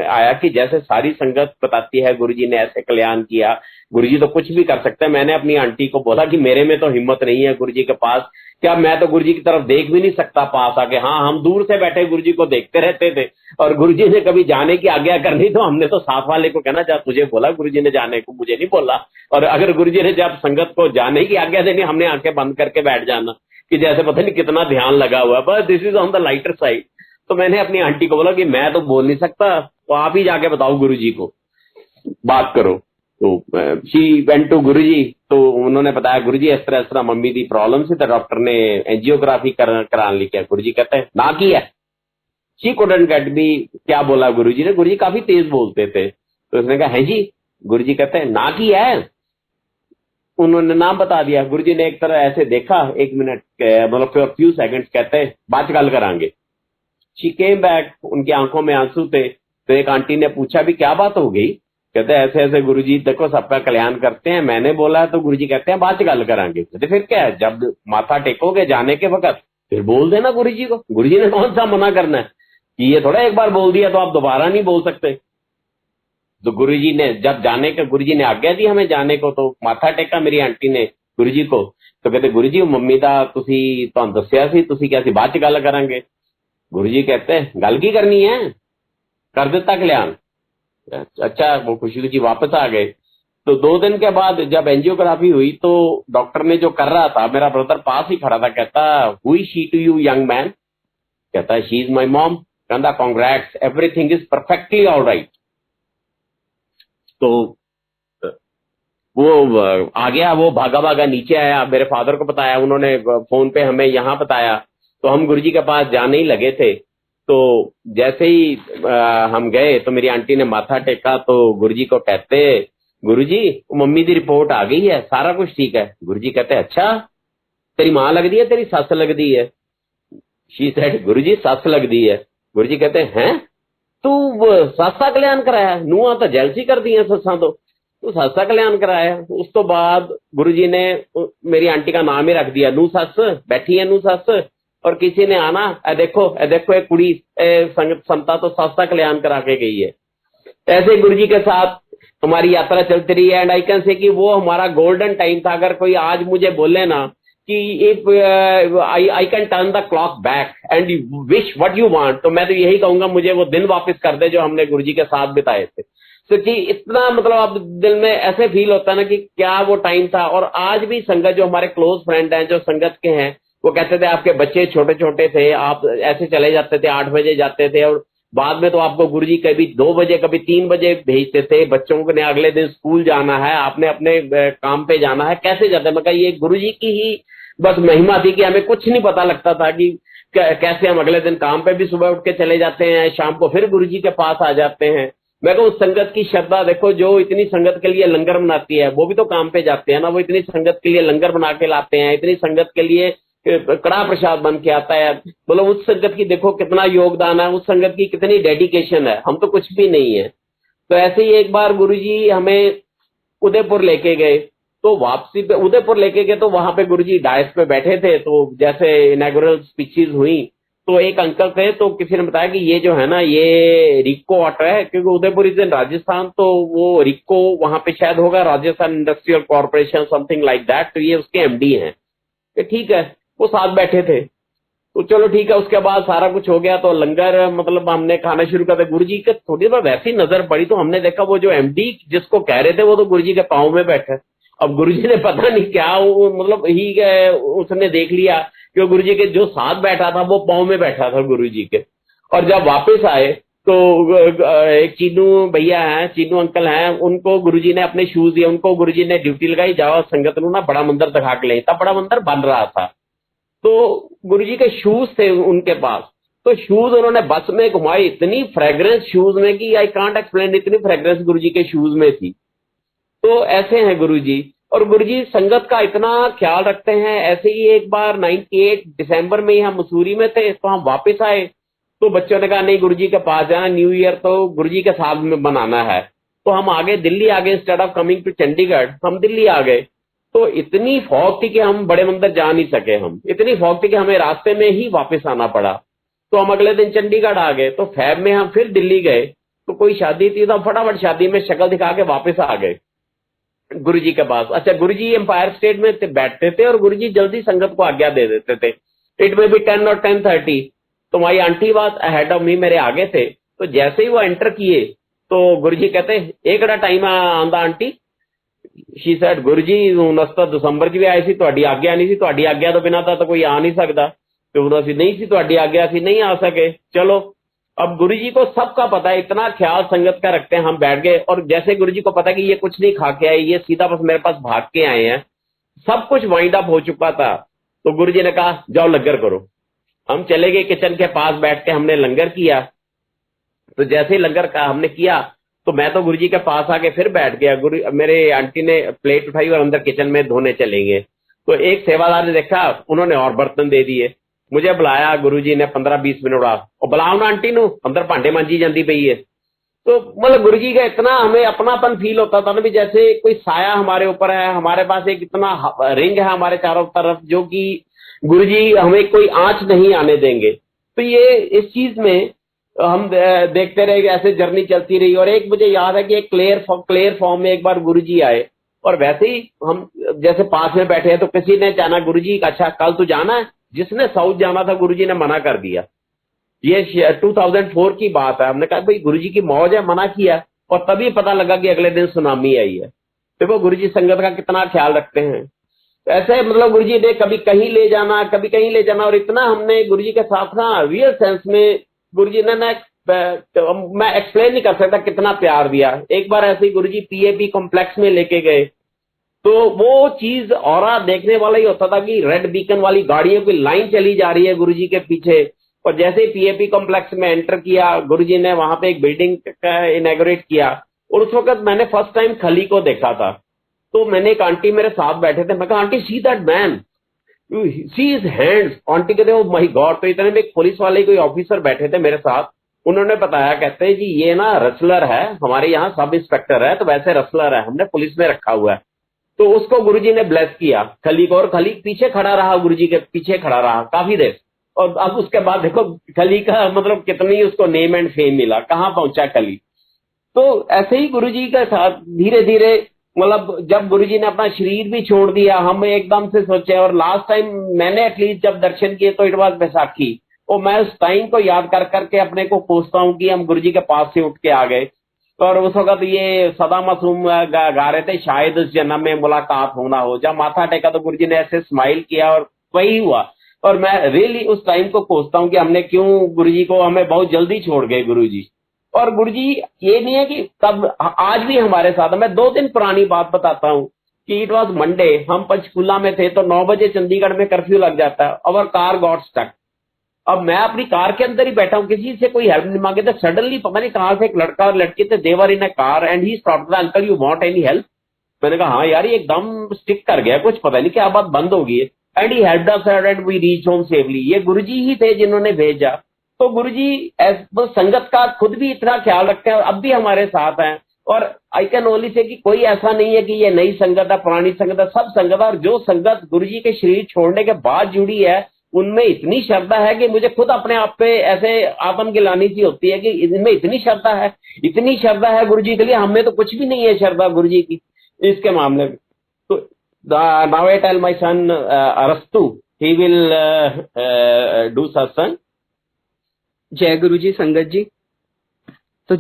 आया कि जैसे सारी संगत बताती है गुरुजी ने ऐसे कल्याण किया, गुरुजी तो कुछ भी कर सकते हैं। मैंने अपनी आंटी को बोला कि मेरे में तो हिम्मत नहीं है गुरुजी के पास, क्या मैं तो गुरुजी की तरफ देख भी नहीं सकता पास आके। हाँ, हम दूर से बैठे गुरुजी को देखते रहते थे, और गुरुजी ने कभी जाने की आज्ञा करनी तो हमने तो साथ वाले को कहना, जा तुझे बोला गुरुजी ने जाने को, मुझे नहीं बोला। और अगर गुरुजी ने जब संगत को जाने की आज्ञा देनी, हमने आंखें बंद करके बैठ जाना कि जैसे पता नहीं कितना ध्यान लगा हुआ है, बस this is on the lighter side. तो मैंने अपनी आंटी को बोला कि मैं तो बोल नहीं सकता, तो आप ही जाके बताओ गुरुजी को, बात करो। तो शी वेंट टू गुरुजी, तो उन्होंने बताया गुरुजी इस तरह मम्मी की प्रॉब्लम थी, तो डॉक्टर ने एंजियोग्राफी कराने ली। क्या गुरुजी कहते हैं ना की है, शी कुडंट गेट मी। क्या बोला गुरुजी ने, गुरुजी काफी तेज बोलते थे, तो उसने कहा है जी, गुरुजी कहते हैं ना की है, उन्होंने नाम बता दिया। गुरुजी ने एक तरह ऐसे देखा, 1 मिनट मतलब फ्यू सेकंड्स, कहते हैं बात गल करांगे। शी केम बैक, उनकी आंखों में आंसू थे। तो एक आंटी ने पूछा भी क्या बात हो गई, कहते हैं ऐसे ऐसे गुरुजी देखो सबका कल्याण करते हैं, मैंने बोला तो गुरुजी कहते हैं बात गल करांगे। कहते फिर क्या है, जब माथा टेकोगे जाने के वक्त फिर बोल देना गुरुजी को, गुरुजी ने कौन सा मना करना है कि ये थोड़ा एक बार बोल दिया तो आप दोबारा नहीं बोल सकते। तो गुरुजी ने जब जाने का, गुरुजी ने आज्ञा दी हमें जाने को, तो माथा टेका मेरी आंटी ने गुरुजी को। तो कहते गुरुजी मम्मी दा तुसी तुहानू दस्सिया सी, तुसी क्या सी बाद च गल करांगे। गुरुजी कहते गल की करनी है, कर दिता कल्याण। अच्छा, वो खुशी खुशी वापस आ गए। तो 2 दिन के बाद जब एंजियोग्राफी हुई, तो डॉक्टर ने जो कर रहा था, मेरा ब्रदर पास ही खड़ा था, कहता who is she to you young man, कहता शी इज माई मॉम। कहता congrats, everything is perfectly all right. तो वो आ गया, वो भागा भागा नीचे आया, मेरे फादर को बताया, उन्होंने फोन पे हमें यहाँ बताया। तो हम गुरुजी के पास जाने ही लगे थे। तो जैसे ही हम गए तो मेरी आंटी ने माथा टेका, तो गुरुजी को कहते गुरुजी मम्मी की रिपोर्ट आ गई है, सारा कुछ ठीक है। गुरुजी कहते अच्छा, तेरी माँ लगती है तेरी सस लगती है। शी सेड गुरुजी सस लगती है। गुरुजी कहते हैं तू सस का कल्याण कराया, नूंहां तो जैलसी कर दी ससा तो, तू सस का कल्याण कराया। उस तो बाद गुरुजी ने मेरी आंटी का नाम ही रख दिया नू सस, बैठी है नू सस। और किसी ने आना, ए देखो एक कुड़ी संगत संता तो सस का कल्याण करा के गई है। ऐसे गुरुजी के साथ हमारी यात्रा चलती रही है। एंड आई कैन से कि वो हमारा गोल्डन टाइम था। अगर कोई आज मुझे बोले ना कि if I can turn the clock back and wish what you want, तो मैं तो यही कहूंगा मुझे वो दिन वापस कर दे जो हमने गुरुजी के साथ बिताए थे। सच्ची इतना मतलब अब दिल में ऐसे फील होता है ना कि क्या वो टाइम था। और आज भी संगत जो हमारे क्लोज फ्रेंड हैं, जो संगत के हैं, वो कहते थे आपके बच्चे छोटे छोटे थे, आप ऐसे चले जाते थे, 8 बजे जाते थे, और बाद में तो आपको गुरुजी कभी 2 बजे कभी 3 बजे भेजते थे। बच्चों ने अगले दिन स्कूल जाना है, आपने अपने काम पे जाना है, कैसे जाते। मैं कहा ये गुरुजी की ही बस महिमा थी कि हमें कुछ नहीं पता लगता था कि कैसे हम अगले दिन काम पे भी सुबह उठ के चले जाते हैं, शाम को फिर गुरुजी के पास आ जाते हैं। मैं कहूँ उस संगत की श्रद्धा देखो, जो इतनी संगत के लिए लंगर बनाती है, वो भी तो काम पे जाते हैं ना, वो इतनी संगत के लिए लंगर बना के लाते हैं, इतनी संगत के लिए कड़ा प्रसाद बन के आता है। बोलो उस संगत की देखो कितना योगदान है, उस संगत की कितनी डेडिकेशन है, हम तो कुछ भी नहीं है। तो ऐसे ही एक बार गुरुजी हमें उदयपुर लेके गए, तो वापसी पे उदयपुर लेके गए तो वहां पे गुरुजी डायस पे बैठे थे। तो जैसे इनॉग्रेशन स्पीचेस हुई, तो एक अंकल थे, तो किसी ने बताया कि ये जो है ना ये रिको ऑटो है, क्योंकि उदयपुर इज इन राजस्थान, तो वो रिको वहां पे शायद होगा Rajasthan industrial corporation something like that, तो ये उसके एमडी हैं। ठीक है, वो साथ बैठे थे। तो चलो ठीक है, उसके बाद सारा कुछ हो गया, तो लंगर मतलब हमने खाना शुरू कर दिया। गुरुजी के थोड़ी देर वैसी नजर पड़ी, तो हमने देखा वो जो एमडी जिसको कह रहे थे वो तो गुरुजी के पाँव में बैठे। अब गुरुजी ने पता नहीं क्या मतलब ही उसने देख लिया कि गुरुजी के जो साथ बैठा था वो पाँव में बैठा था गुरुजी के। और जब वापस आए तो एक चीनू भैया हैं, चीनू अंकल हैं, उनको गुरुजी ने अपने शूज दिए, उनको गुरुजी ने ड्यूटी लगाई, जाओ संगत नू ना बड़ा मंदिर दिखा के ले। तब बड़ा मंदिर बन रहा था, तो गुरुजी के शूज थे उनके पास। तो शूज उन्होंने बस में घुमाए, इतनी फ्रेग्रेंस शूज में कि आई कांट एक्सप्लेन, इतनी फ्रेग्रेंस गुरुजी के शूज में थी। तो ऐसे हैं गुरुजी। और गुरुजी संगत का इतना ख्याल रखते हैं। ऐसे ही एक बार 98 दिसंबर में ही हम मसूरी में थे, तो हम वापस आए, तो बच्चों ने कहा नहीं गुरुजी के पास जाना, न्यू ईयर तो गुरुजी के साथ में बनाना है। तो हम आगे दिल्ली आ गए, instead of coming to Chandigarh हम दिल्ली आ गए। तो इतनी फॉग थी कि हम बड़े मंदिर जा नहीं सके, हम इतनी फॉग थी कि हमें रास्ते में ही वापस आना पड़ा। तो हम अगले दिन चंडीगढ़ आ गए। तो फैब में हम फिर दिल्ली गए, तो कोई शादी थी, तो हम फटाफट शादी में शक्ल दिखा के वापस आ गए गुरुजी के पास। अच्छा, गुरुजी एम्पायर स्टेट में बैठते थे और गुरुजी जल्दी संगत को आज्ञा दे देते थे। इट में भी 10 और 10:30। तो माई aunty was ahead of me, मेरे आगे थे। तो जैसे ही वो एंटर किए तो गुरुजी कहते एक टाइम आंदा आंटी, शी सेड गुरुजी उनस तो दिसंबर च भी आए सी, तुहाडी आज्ञा नहीं सी, तुहाडी आज्ञा तो बिना तो कोई आ नहीं सकता। तो उन्होंने असी नहीं सी, तुहाडी आज्ञा असी नहीं आ सके। चलो, अब गुरुजी को सबका पता है, इतना ख्याल संगत का रखते हैं। हम बैठ गए और जैसे गुरुजी को पता है कि ये कुछ नहीं खा के आए, ये सीधा बस मेरे पास भाग के आए हैं, सब कुछ वाइंड अप हो चुका था। तो गुरुजी ने कहा जाओ लंगर करो। हम चले गए किचन के पास, बैठ के हमने लंगर किया। तो जैसे ही लंगर का हमने किया तो मैं तो गुरुजी के पास आके फिर बैठ गया। मेरे आंटी ने प्लेट उठाई और अंदर किचन में धोने चले गए। तो एक सेवादार ने देखा, उन्होंने और बर्तन दे दिए। मुझे बुलाया गुरुजी ने 15-20 मिनट बाद, और बुलाओ ना आंटी नू, अंदर भांडे मांजी जाती पई है। तो मतलब गुरुजी का इतना हमें अपनापन फील होता था ना, भी जैसे कोई साया हमारे ऊपर है, हमारे पास एक इतना रिंग है हमारे चारों तरफ, जो कि गुरुजी हमें कोई आंच नहीं आने देंगे। तो ये इस चीज में हम देखते रहे, ऐसे जर्नी चलती रही। और एक मुझे याद है कि एक क्लियर फॉर्म में एक बार गुरुजी आए, और वैसे ही हम जैसे पास में बैठे हैं, तो किसी ने जाना गुरुजी, अच्छा कल तू जाना है। जिसने साउथ जाना था गुरुजी ने मना कर दिया। ये 2004 की बात है। हमने कहा भाई गुरुजी की मौज है, मना किया, और तभी पता लगा कि अगले दिन सुनामी आई है। देखो गुरुजी संगत का कितना ख्याल रखते हैं। तो ऐसे मतलब गुरुजी ने कभी कहीं ले जाना, कभी कहीं ले जाना, और इतना हमने गुरुजी के साथ ना रियल सेंस में गुरुजी ने ना, मैं एक्सप्लेन नहीं कर सकता कितना प्यार दिया। एक बार ऐसे ही गुरुजी पीएपी कॉम्प्लेक्स में लेके गए, तो वो चीज औरा देखने वाला ही होता था कि रेड बीकन वाली गाड़ियों की लाइन चली जा रही है गुरुजी के पीछे। और जैसे ही पीएपी कॉम्प्लेक्स में एंटर किया, गुरुजी ने वहां पे एक बिल्डिंग का इनॉग्रेट किया। और उस वक्त मैंने फर्स्ट टाइम खली को देखा था। तो मैंने एक आंटी मेरे साथ बैठे थे, मैं कहा aunty see that man, see his hands. Aunty कहते हो माय गॉड। तो इतने में एक पुलिस वाले कोई ऑफिसर बैठे थे मेरे साथ, उन्होंने बताया, कहते हैं जी ये ना रसलर है, हमारे यहाँ सब इंस्पेक्टर है, तो वैसे रसलर है, हमने पुलिस में रखा हुआ है। तो उसको गुरुजी ने ब्लेस किया खली को, और खली पीछे खड़ा रहा, गुरुजी के पीछे खड़ा रहा काफी देर। और अब उसके बाद देखो खली का मतलब कितनी उसको नेम एंड फेम मिला, कहाँ पहुंचा खली। तो ऐसे ही गुरुजी के साथ धीरे धीरे, मतलब जब गुरुजी ने अपना शरीर भी छोड़ दिया, हम एकदम से सोचे। और लास्ट टाइम मैंने एटलीस्ट जब दर्शन किए तो इट वाज बैसाखी। और मैं उस टाइम को याद कर करके अपने को कोसता हूँ कि हम गुरुजी के पास से उठ के आ गए। और उस वक्त ये सदा मासूम गा रहे थे, शायद उस जन्म में मुलाकात होना हो। जब माथा टेका तो गुरुजी ने ऐसे स्माइल किया, और वही हुआ। और मैं रियली उस टाइम को कोसता हूँ कि हमने क्यों गुरुजी को, हमें बहुत जल्दी छोड़ गए गुरुजी। और गुरुजी ये नहीं है कि तब, आज भी हमारे साथ। मैं 2 दिन पुरानी बात बताता हूँ कि इट वॉज मंडे, हम पंचकूला में थे, तो 9 बजे चंडीगढ़ में कर्फ्यू लग जाता है। अवर कार गॉट स्टक। अब मैं अपनी कार के अंदर ही बैठा हूँ, किसी से कोई हेल्प नहीं मांगे, तो सडनली पता नहीं कहां से एक लड़का और लड़की थे, they were in a car, and he stopped, uncle you want any help. मैंने कहा हाँ यार, ये एकदम स्टिक कर गया, कुछ पता नहीं क्या बात बंद हो गई है। And he helped us and we reach home safely. ये गुरुजी ही थे जिन्होंने भेजा। तो गुरुजी संगत का खुद भी इतना ख्याल रखते हैं, और अब भी हमारे साथ हैं। और आई कैन ओनली से कि कोई ऐसा नहीं है कि ये नई संगत है, पुरानी संगत है, सब संगत है। और जो संगत गुरुजी के शरीर छोड़ने के बाद जुड़ी है, उनमें इतनी श्रद्धा है कि मुझे खुद अपने आप पे ऐसे आत्म गिलानी सी होती है कि इनमें इतनी श्रद्धा है, इतनी श्रद्धा है गुरुजी के लिए। हमें तो कुछ भी नहीं है श्रद्धा गुरुजी की इसके मामले में। तो now I tell my son Arastu, he will do सत्संग। जय गुरुजी संगत जी। तो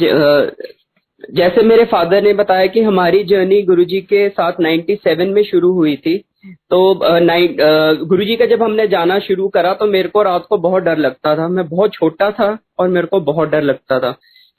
जैसे मेरे फादर ने बताया कि हमारी जर्नी गुरुजी के साथ 97 में शुरू हुई थी। तो गुरुजी का जब हमने जाना शुरू करा तो मेरे को रात को बहुत डर लगता था। मैं बहुत छोटा था और मेरे को बहुत डर लगता था।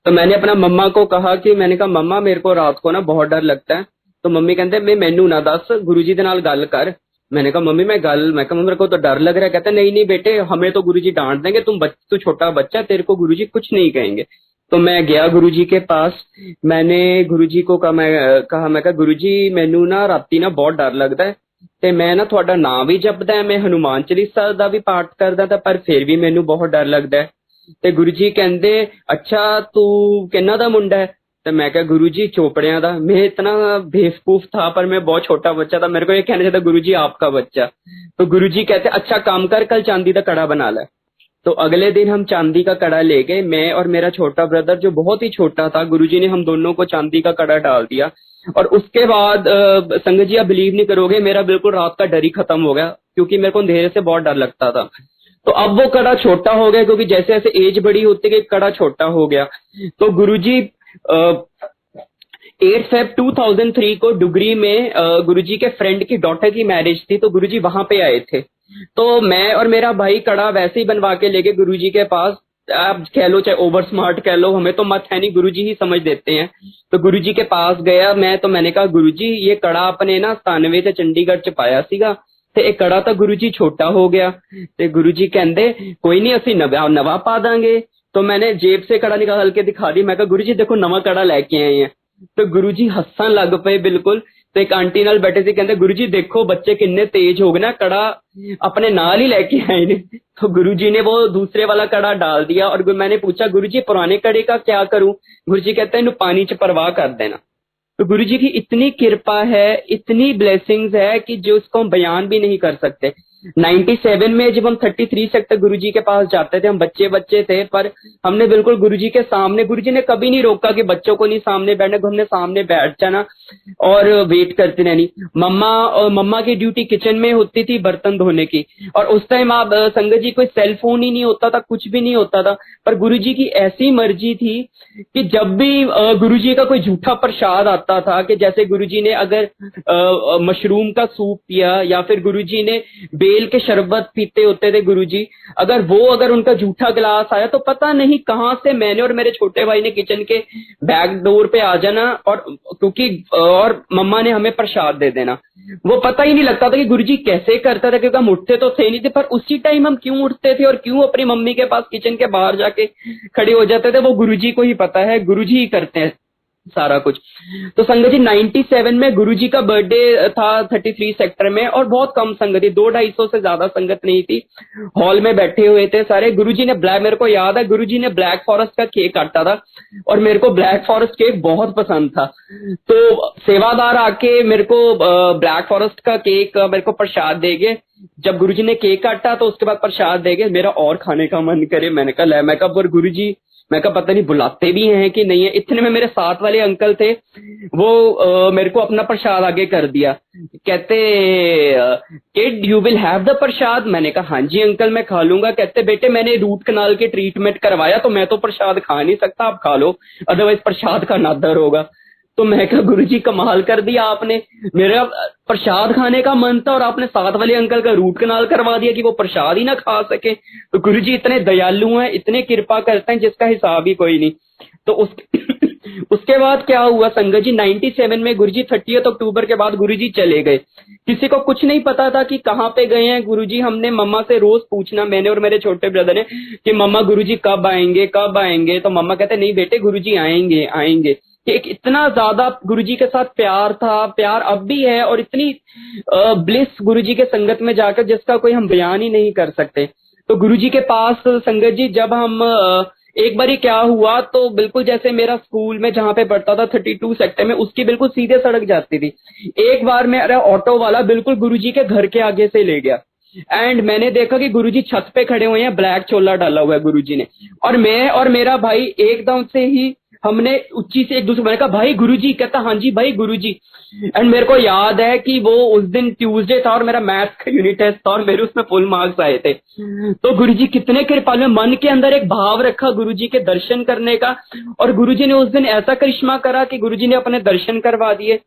तो मैंने अपना मम्मा को कहा कि, मैंने कहा मम्मा मेरे को रात को ना बहुत डर लगता है। तो मम्मी कहते मैं मैनू ना दस, गुरुजी दे नाल गल कर। मैंने कहा मम्मी मैं कहा मेरे को तो डर लग रहा है। कहता नहीं नहीं बेटे, हमें तो गुरुजी डांट देंगे, तू छोटा बच्चा है, तेरे को गुरुजी कुछ नहीं कहेंगे। तो मैं गया गुरुजी के पास, मैंने गुरुजी को कहा गुरुजी मैनू ना राती ना बहुत डर लगता है ਤੇ ਮੈਂ ਨਾ ਤੁਹਾਡਾ ਨਾਮ ਵੀ ਜਪਦਾ ਹੈ, ਮੈਂ ਹਨੂਮਾਨ ਚਾਲੀਸਾ ਦਾ ਵੀ ਪਾਠ ਕਰਦਾ ਤਾਂ ਪਰ ਫਿਰ ਵੀ ਮੈਨੂੰ ਬਹੁਤ ਡਰ ਲੱਗਦਾ ਹੈ। ਤੇ ਗੁਰੂ ਜੀ ਕਹਿੰਦੇ ਅੱਛਾ ਤੂੰ ਕਿੰਨਾ ਦਾ ਮੁੰਡਾ ਹੈ? तो मैं क्या गुरुजी चोपड़िया दा। मैं इतना बेवकूफ था पर मैं बहुत छोटा बच्चा था, मेरे को ये कहना चाहता गुरुजी आपका बच्चा। तो गुरुजी कहते अच्छा काम कर, कल चांदी का कड़ा बना ले। तो अगले दिन हम चांदी का कड़ा ले गए, मैं और मेरा छोटा ब्रदर जो बहुत ही छोटा था, गुरुजी ने हम दोनों को चांदी का कड़ा डाल दिया। और उसके बाद संगत जी आप बिलीव नहीं करोगे, मेरा बिल्कुल रात का डर ही खत्म हो गया, क्योंकि मेरे को अंधेरे से बहुत डर लगता था। तो अब वो कड़ा छोटा हो गया, क्योंकि जैसे जैसे एज बड़ी होती गई कड़ा छोटा हो गया। तो गुरुजी 8 फेब 2003 को डुगरी में गुरुजी के फ्रेंड की डॉटर की मैरिज थी, तो गुरुजी वहां पे आए थे। तो मैं और मेरा भाई कड़ा वैसे ही बनवा के लेके गुरुजी के पास, आप कह लो चाहे ओवर स्मार्ट कह लो, हमें तो मत है नहीं, गुरुजी ही समझ देते हैं। तो गुरुजी के पास गया मैं, तो मैंने कहा गुरुजी ये कड़ा अपने ना 97 से चंडीगढ़ च पाया सीगा ਤੇ ਇਹ ਕੜਾ ਤਾਂ ਗੁਰੂ ਜੀ ਛੋਟਾ ਹੋ ਗਿਆ। ਤੇ ਗੁਰੂ ਜੀ ਕਹਿੰਦੇ ਕੋਈ ਨਹੀਂ ਅਸੀਂ ਨਵਾਂ ਪਾ ਦਾਂਗੇ। तो मैंने जेब से कड़ा निकाल के दिखा दी, मैं कहा गुरु जी देखो नवा कड़ा लेके आए हैं। तो गुरु जी हसन लग पे बिल्कुल। तो एक आंटी नाल बैठे थे, कहते गुरु जी देखो बच्चे किन्ने तेज हो गए ना, कड़ा अपने नाल ही लेके आए ने। तो गुरु जी ने वो दूसरे वाला कड़ा डाल दिया। और मैंने पूछा गुरु जी पुराने कड़े का क्या करूं? गुरु जी कहते हैं इन्हें पानी च परवाह कर देना। तो गुरु जी की इतनी कृपा है, इतनी ब्लेसिंग्स है कि जो उसको हम बयान भी नहीं कर सकते। 97 में जब हम 33 सेक्टर गुरुजी के पास जाते थे, हम बच्चे थे, पर हमने बिल्कुल गुरुजी के सामने, गुरुजी ने कभी नहीं रोका कि बच्चों को नहीं सामने बैठने को, हमने सामने बैठ जाना और वेट करते रहनी। मम्मा की ड्यूटी किचन में होती थी बर्तन धोने की, और उस टाइम आप संगत जी कोई सेल फोन ही नहीं होता था, कुछ भी नहीं होता था। पर गुरुजी की ऐसी मर्जी थी कि जब भी गुरुजी का कोई झूठा प्रसाद आता था, कि जैसे गुरुजी ने अगर मशरूम का सूप पिया या फिर गुरुजी ने बेल के शरबत पीते होते थे गुरुजी, अगर उनका झूठा गिलास आया तो पता नहीं कहां से मैंने और मेरे छोटे भाई ने किचन के बैक डोर पे आ जाना, और मम्मा ने हमें प्रसाद दे देना। वो पता ही नहीं लगता था कि गुरुजी कैसे करता था, क्योंकि हम उठते तो थे नहीं थे, पर उसी टाइम हम क्यों उठते थे और क्यों अपनी मम्मी के पास किचन के बाहर जाके खड़े हो जाते थे, वो गुरुजी को ही पता है, गुरुजी ही करते हैं सारा कुछ। तो संगत जी 97 में गुरुजी का बर्थडे था 33 सेक्टर में, और बहुत कम संगत थी, 200-250 से ज्यादा संगत नहीं थी। हॉल में बैठे हुए थे सारे। गुरुजी ने मेरे को याद है गुरुजी ने ब्लैक फॉरेस्ट का केक काटा था, और मेरे को ब्लैक फॉरेस्ट केक बहुत पसंद था। तो सेवादार आके मेरे को ब्लैक फॉरेस्ट का केक मेरे को प्रसाद देंगे। जब गुरुजी ने केक काटा तो उसके बाद प्रसाद देंगे, मेरा और खाने का मन करे। मैंने कहा गुरुजी, मैं कहा पता नहीं बुलाते भी हैं कि नहीं है। इतने में मेरे साथ वाले अंकल थे, वो मेरे को अपना प्रसाद आगे कर दिया। कहते kid you will have the prasad? मैंने कहा हाँ जी अंकल मैं खा लूंगा। कहते बेटे मैंने रूट कनाल के ट्रीटमेंट करवाया, तो मैं तो प्रसाद खा नहीं सकता, आप खा लो, अदरवाइज प्रसाद का नादर होगा। तो मैं कहा गुरुजी कमाल कर दिया आपने, मेरा प्रसाद खाने का मन था और आपने साथ वाले अंकल का रूट कनाल करवा दिया कि वो प्रसाद ही ना खा सके। तो गुरुजी इतने दयालु हैं, इतने कृपा करते हैं जिसका हिसाब ही कोई नहीं। तो उसके बाद क्या हुआ संगत जी, 97 में गुरुजी 30 अक्टूबर के बाद गुरुजी चले गए। किसी को कुछ नहीं पता था कि कहाँ पे गए हैं गुरुजी। हमने मम्मा से रोज पूछना, मैंने और मेरे छोटे ब्रदर ने, कि मम्मा गुरुजी कब आएंगे कब आएंगे। तो मम्मा कहते नहीं बेटे गुरुजी आएंगे आएंगे। कि एक इतना ज्यादा गुरुजी के साथ प्यार था, प्यार अब भी है, और इतनी ब्लिस गुरुजी के संगत में जाकर जिसका कोई हम बयान ही नहीं कर सकते। तो गुरुजी के पास संगत जी जब हम एक बारी क्या हुआ, तो बिल्कुल जैसे मेरा स्कूल में जहाँ पे पढ़ता था 32 सेक्टर में, उसकी बिल्कुल सीधे सड़क जाती थी। एक बार मेरा ऑटो वाला बिल्कुल गुरुजी के घर के आगे से ले गया, एंड मैंने देखा कि गुरुजी छत पे खड़े हुए हैं, ब्लैक चोला डाला हुआ है गुरुजी ने, और मैं और मेरा भाई एकदम से ही हमने उच्ची से एक दूसरे, मैंने कहा भाई गुरुजी? कहता हाँ जी भाई गुरुजी। एंड मेरे को याद है कि वो उस दिन ट्यूसडे था और मेरा मैथ्स का यूनिट टेस्ट था, और मेरे उसमें फुल मार्क्स आए थे। तो गुरुजी कितने कृपालु, मन के अंदर एक भाव रखा गुरुजी के दर्शन करने का, और गुरुजी ने उस दिन ऐसा करिश्मा करा कि गुरुजी ने अपने दर्शन करवा दिए।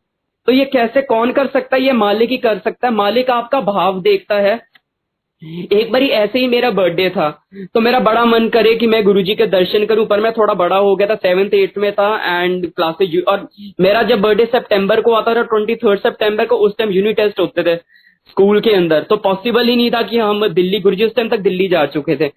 तो ये कैसे कौन कर सकता है? ये मालिक ही कर सकता है। मालिक आपका भाव देखता है। एक बारी ऐसे ही मेरा बर्थडे था, तो मेरा बड़ा मन करे कि मैं गुरुजी के दर्शन करूं, पर मैं थोड़ा बड़ा हो गया था, 7th 8th में था, एंड क्लासेज, और मेरा जब बर्थडे सितंबर को आता था 23 सितंबर को, उस टाइम यूनिट टेस्ट होते थे। स्कूल के अंदर, तो पॉसिबल ही नहीं था कि हम दिल्ली, गुरुजी उस टाइम तक दिल्ली जा चुके थे।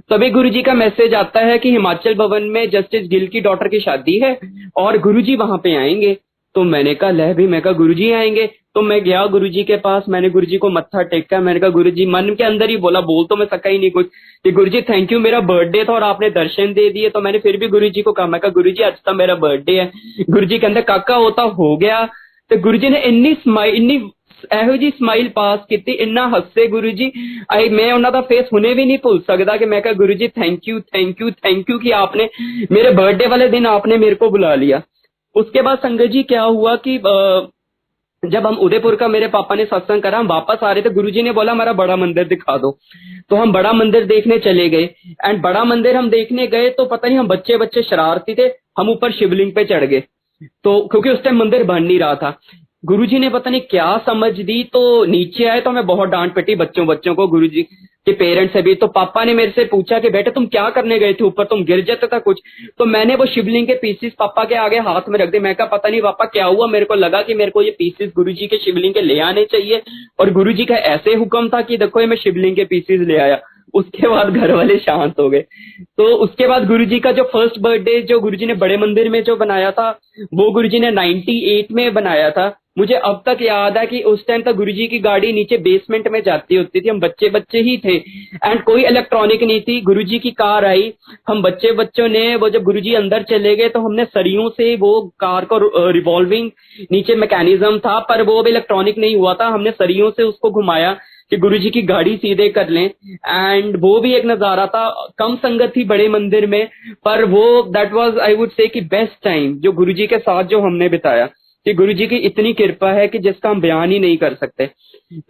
तभी गुरुजी का मैसेज आता है कि हिमाचल भवन में जस्टिस गिल की डॉटर की शादी है और गुरुजी वहां पे आएंगे। तो मैंने कहा ले भी, मैं कहा गुरुजी आएंगे। तो मैं गया गुरुजी के पास, मैंने गुरुजी को मत्था टेका, मैंने कहा गुरुजी, मन के अंदर ही बोला, बोल तो मैं सका ही नहीं कुछ, कि गुरुजी थैंक यू, मेरा बर्थडे था और आपने दर्शन दे दिए। तो मैंने फिर भी गुरुजी को कहा, मैं कहा गुरुजी आज तो मेरा बर्थडे है। गुरुजी कहते काका होता हो गया। तो गुरुजी ने इन्नी ਇਹੋ ਜੀ ਸਮਾਈਲ ਪਾਸ ਕੀਤੀ, ਇੰਨਾ ਹੱਸੇ ਗੁਰੂ ਜੀ, मैं ਉਹਨਾਂ ਦਾ ਫੇਸ ਹੁਣੇ ਵੀ नहीं भूल सकता कि मैं कहा Guru ji thank you thank you thank you कि आपने मेरे बर्थडे वाले दिन आपने मेरे को बुला लिया। उसके बाद संगत जी क्या हुआ कि जब हम उदयपुर का मेरे पापा ने सत्संग करा, हम वापस आ रहे थे, गुरुजी ने बोला हमारा बड़ा मंदिर दिखा दो। तो हम बड़ा मंदिर देखने चले गए। एंड बड़ा मंदिर हम देखने गए तो पता नहीं, हम बच्चे बच्चे शरारती थे, हम ऊपर शिवलिंग पे चढ़ गए। तो क्योंकि उस टाइम मंदिर बन नहीं रहा था, गुरुजी ने पता नहीं क्या समझ दी, तो नीचे आए तो मैं बहुत डांट पिटी बच्चों को, गुरुजी के पेरेंट्स से भी। तो पापा ने मेरे से पूछा कि बेटा तुम क्या करने गए थे ऊपर, तुम गिर जाता था कुछ। तो मैंने वो शिवलिंग के पीसेस पापा के आगे हाथ में रख दिए। मैं कहा पता नहीं पापा क्या हुआ, मेरे को लगा कि मेरे को ये पीसेस गुरुजी के शिवलिंग के ले आने चाहिए, और गुरुजी का ऐसे हुक्म था कि देखो ये मैं शिवलिंग के पीसेस ले आया। उसके बाद घर वाले शांत हो गए। तो उसके बाद गुरुजी का जो फर्स्ट बर्थडे जो गुरुजी ने बड़े मंदिर में जो बनाया था, वो गुरुजी ने 98 में बनाया था। मुझे अब तक याद है कि उस टाइम तक गुरुजी की गाड़ी नीचे बेसमेंट में जाती होती थी, हम बच्चे बच्चे ही थे एंड कोई इलेक्ट्रॉनिक नहीं थी। गुरुजी की कार आई, हम बच्चों ने वो जब गुरुजी अंदर चले गए तो हमने सरियों से वो कार को रिवॉल्विंग नीचे मैकेनिज्म था, पर वो अब इलेक्ट्रॉनिक नहीं हुआ था, हमने सरियों से उसको घुमाया कि गुरुजी की गाड़ी सीधे कर लें। एंड वो भी एक नजारा था। कम संगत थी बड़े मंदिर में, पर वो that was I would say कि बेस्ट टाइम जो गुरुजी के साथ जो हमने बिताया, कि गुरुजी की इतनी कृपा है कि जिसका हम बयान ही नहीं कर सकते।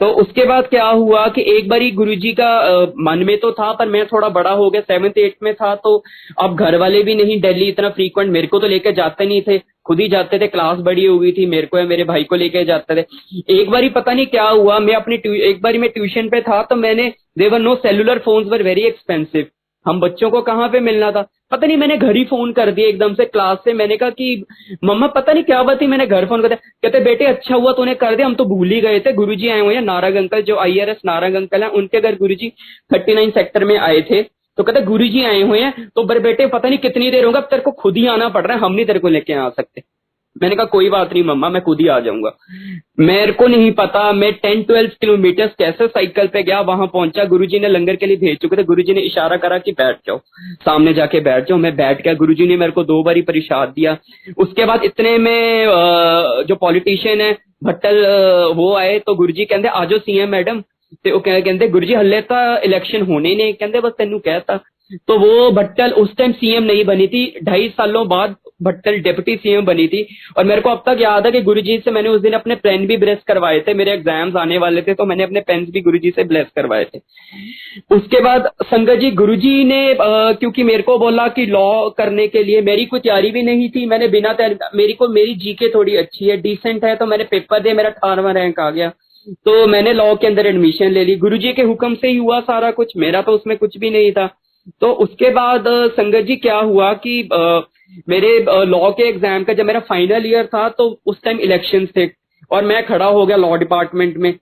तो उसके बाद क्या हुआ कि एक बारी गुरुजी का मन में तो था, पर मैं थोड़ा बड़ा हो गया, 7th 8th में था, तो अब घर वाले भी नहीं दिल्ली इतना फ्रीक्वेंट मेरे को तो लेके जाते नहीं थे, खुद ही जाते थे, क्लास बड़ी हो गई थी, मेरे को या मेरे भाई को लेके जाते थे। एक बारी पता नहीं क्या हुआ, मैं अपनी एक बारी मैं ट्यूशन पे था, तो मैंने there were no cellular phones were very expensive, हम बच्चों को कहाँ पे मिलना था, पता नहीं मैंने घर ही फोन कर दिया एकदम से क्लास से। मैंने कहा कि मम्मा पता नहीं क्या बात थी, मैंने घर फोन कर दिया। कहते बेटे अच्छा हुआ तूने कर दिया, हम तो भूल ही गए थे, गुरुजी आए हुए हैं, नारंग अंकल जो IRS नारंग अंकल हैं, उनके घर गुरुजी 39 सेक्टर में आए थे। तो कहते गुरुजी आए हुए हैं, तो बर बेटे पता नहीं कितनी देर होगा, अब तेरे को खुद ही आना पड़ रहा है, हम नहीं तेरे को लेके आ सकते। मैंने कहा कोई बात नहीं मम्मा, मैं खुद ही आ जाऊंगा। मेरे को नहीं पता मैं 10-12 किलोमीटर कैसे साइकिल पे गया, वहां पहुंचा, गुरुजी ने लंगर के लिए भेज चुके थे, गुरुजी ने इशारा करा कि बैठ जाओ, सामने जाके बैठ जाओ। मैं बैठ गया, गुरुजी ने मेरे को 2 बारी प्रसाद दिया। उसके बाद इतने में जो पॉलिटिशियन है भट्टल वो आए, तो गुरुजी कहते आजो CM मैडम, ਤੇ ਉਹ ਕਹਿੰਦੇ गुरुजी हल्ले ਤਾਂ इलेक्शन होने ने, कहते बस तेनू कहता। तो वो भट्टल उस टाइम CM नहीं बनी थी, 2.5 सालों बाद भट्टल डिप्टी CM बनी थी। और मेरे को अब तक याद है कि गुरुजी से मैंने उस दिन अपने पेन भी ब्लेस करवाए थे, मेरे एग्जाम्स आने वाले थे, तो मैंने अपने पेन भी गुरुजी से ब्लेस करवाए थे। उसके बाद संगत जी गुरुजी ने क्योंकि मेरे को बोला कि लॉ करने के लिए, मेरी कोई तैयारी भी नहीं थी, मैंने बिना मेरी GK थोड़ी अच्छी है, डिसेंट है, तो मैंने पेपर दिया, मेरा 18वां रैंक आ गया, तो मैंने लॉ के अंदर एडमिशन ले ली। गुरुजी के हुक्म से ही हुआ सारा कुछ, मेरा तो उसमें कुछ भी नहीं था। तो उसके बाद संगत जी क्या हुआ कि मेरे लॉ के एग्जाम का जब मेरा फाइनल ईयर था, तो उस टाइम इलेक्शंस थे और मैं खड़ा हो गया लॉ डिपार्टमेंट में,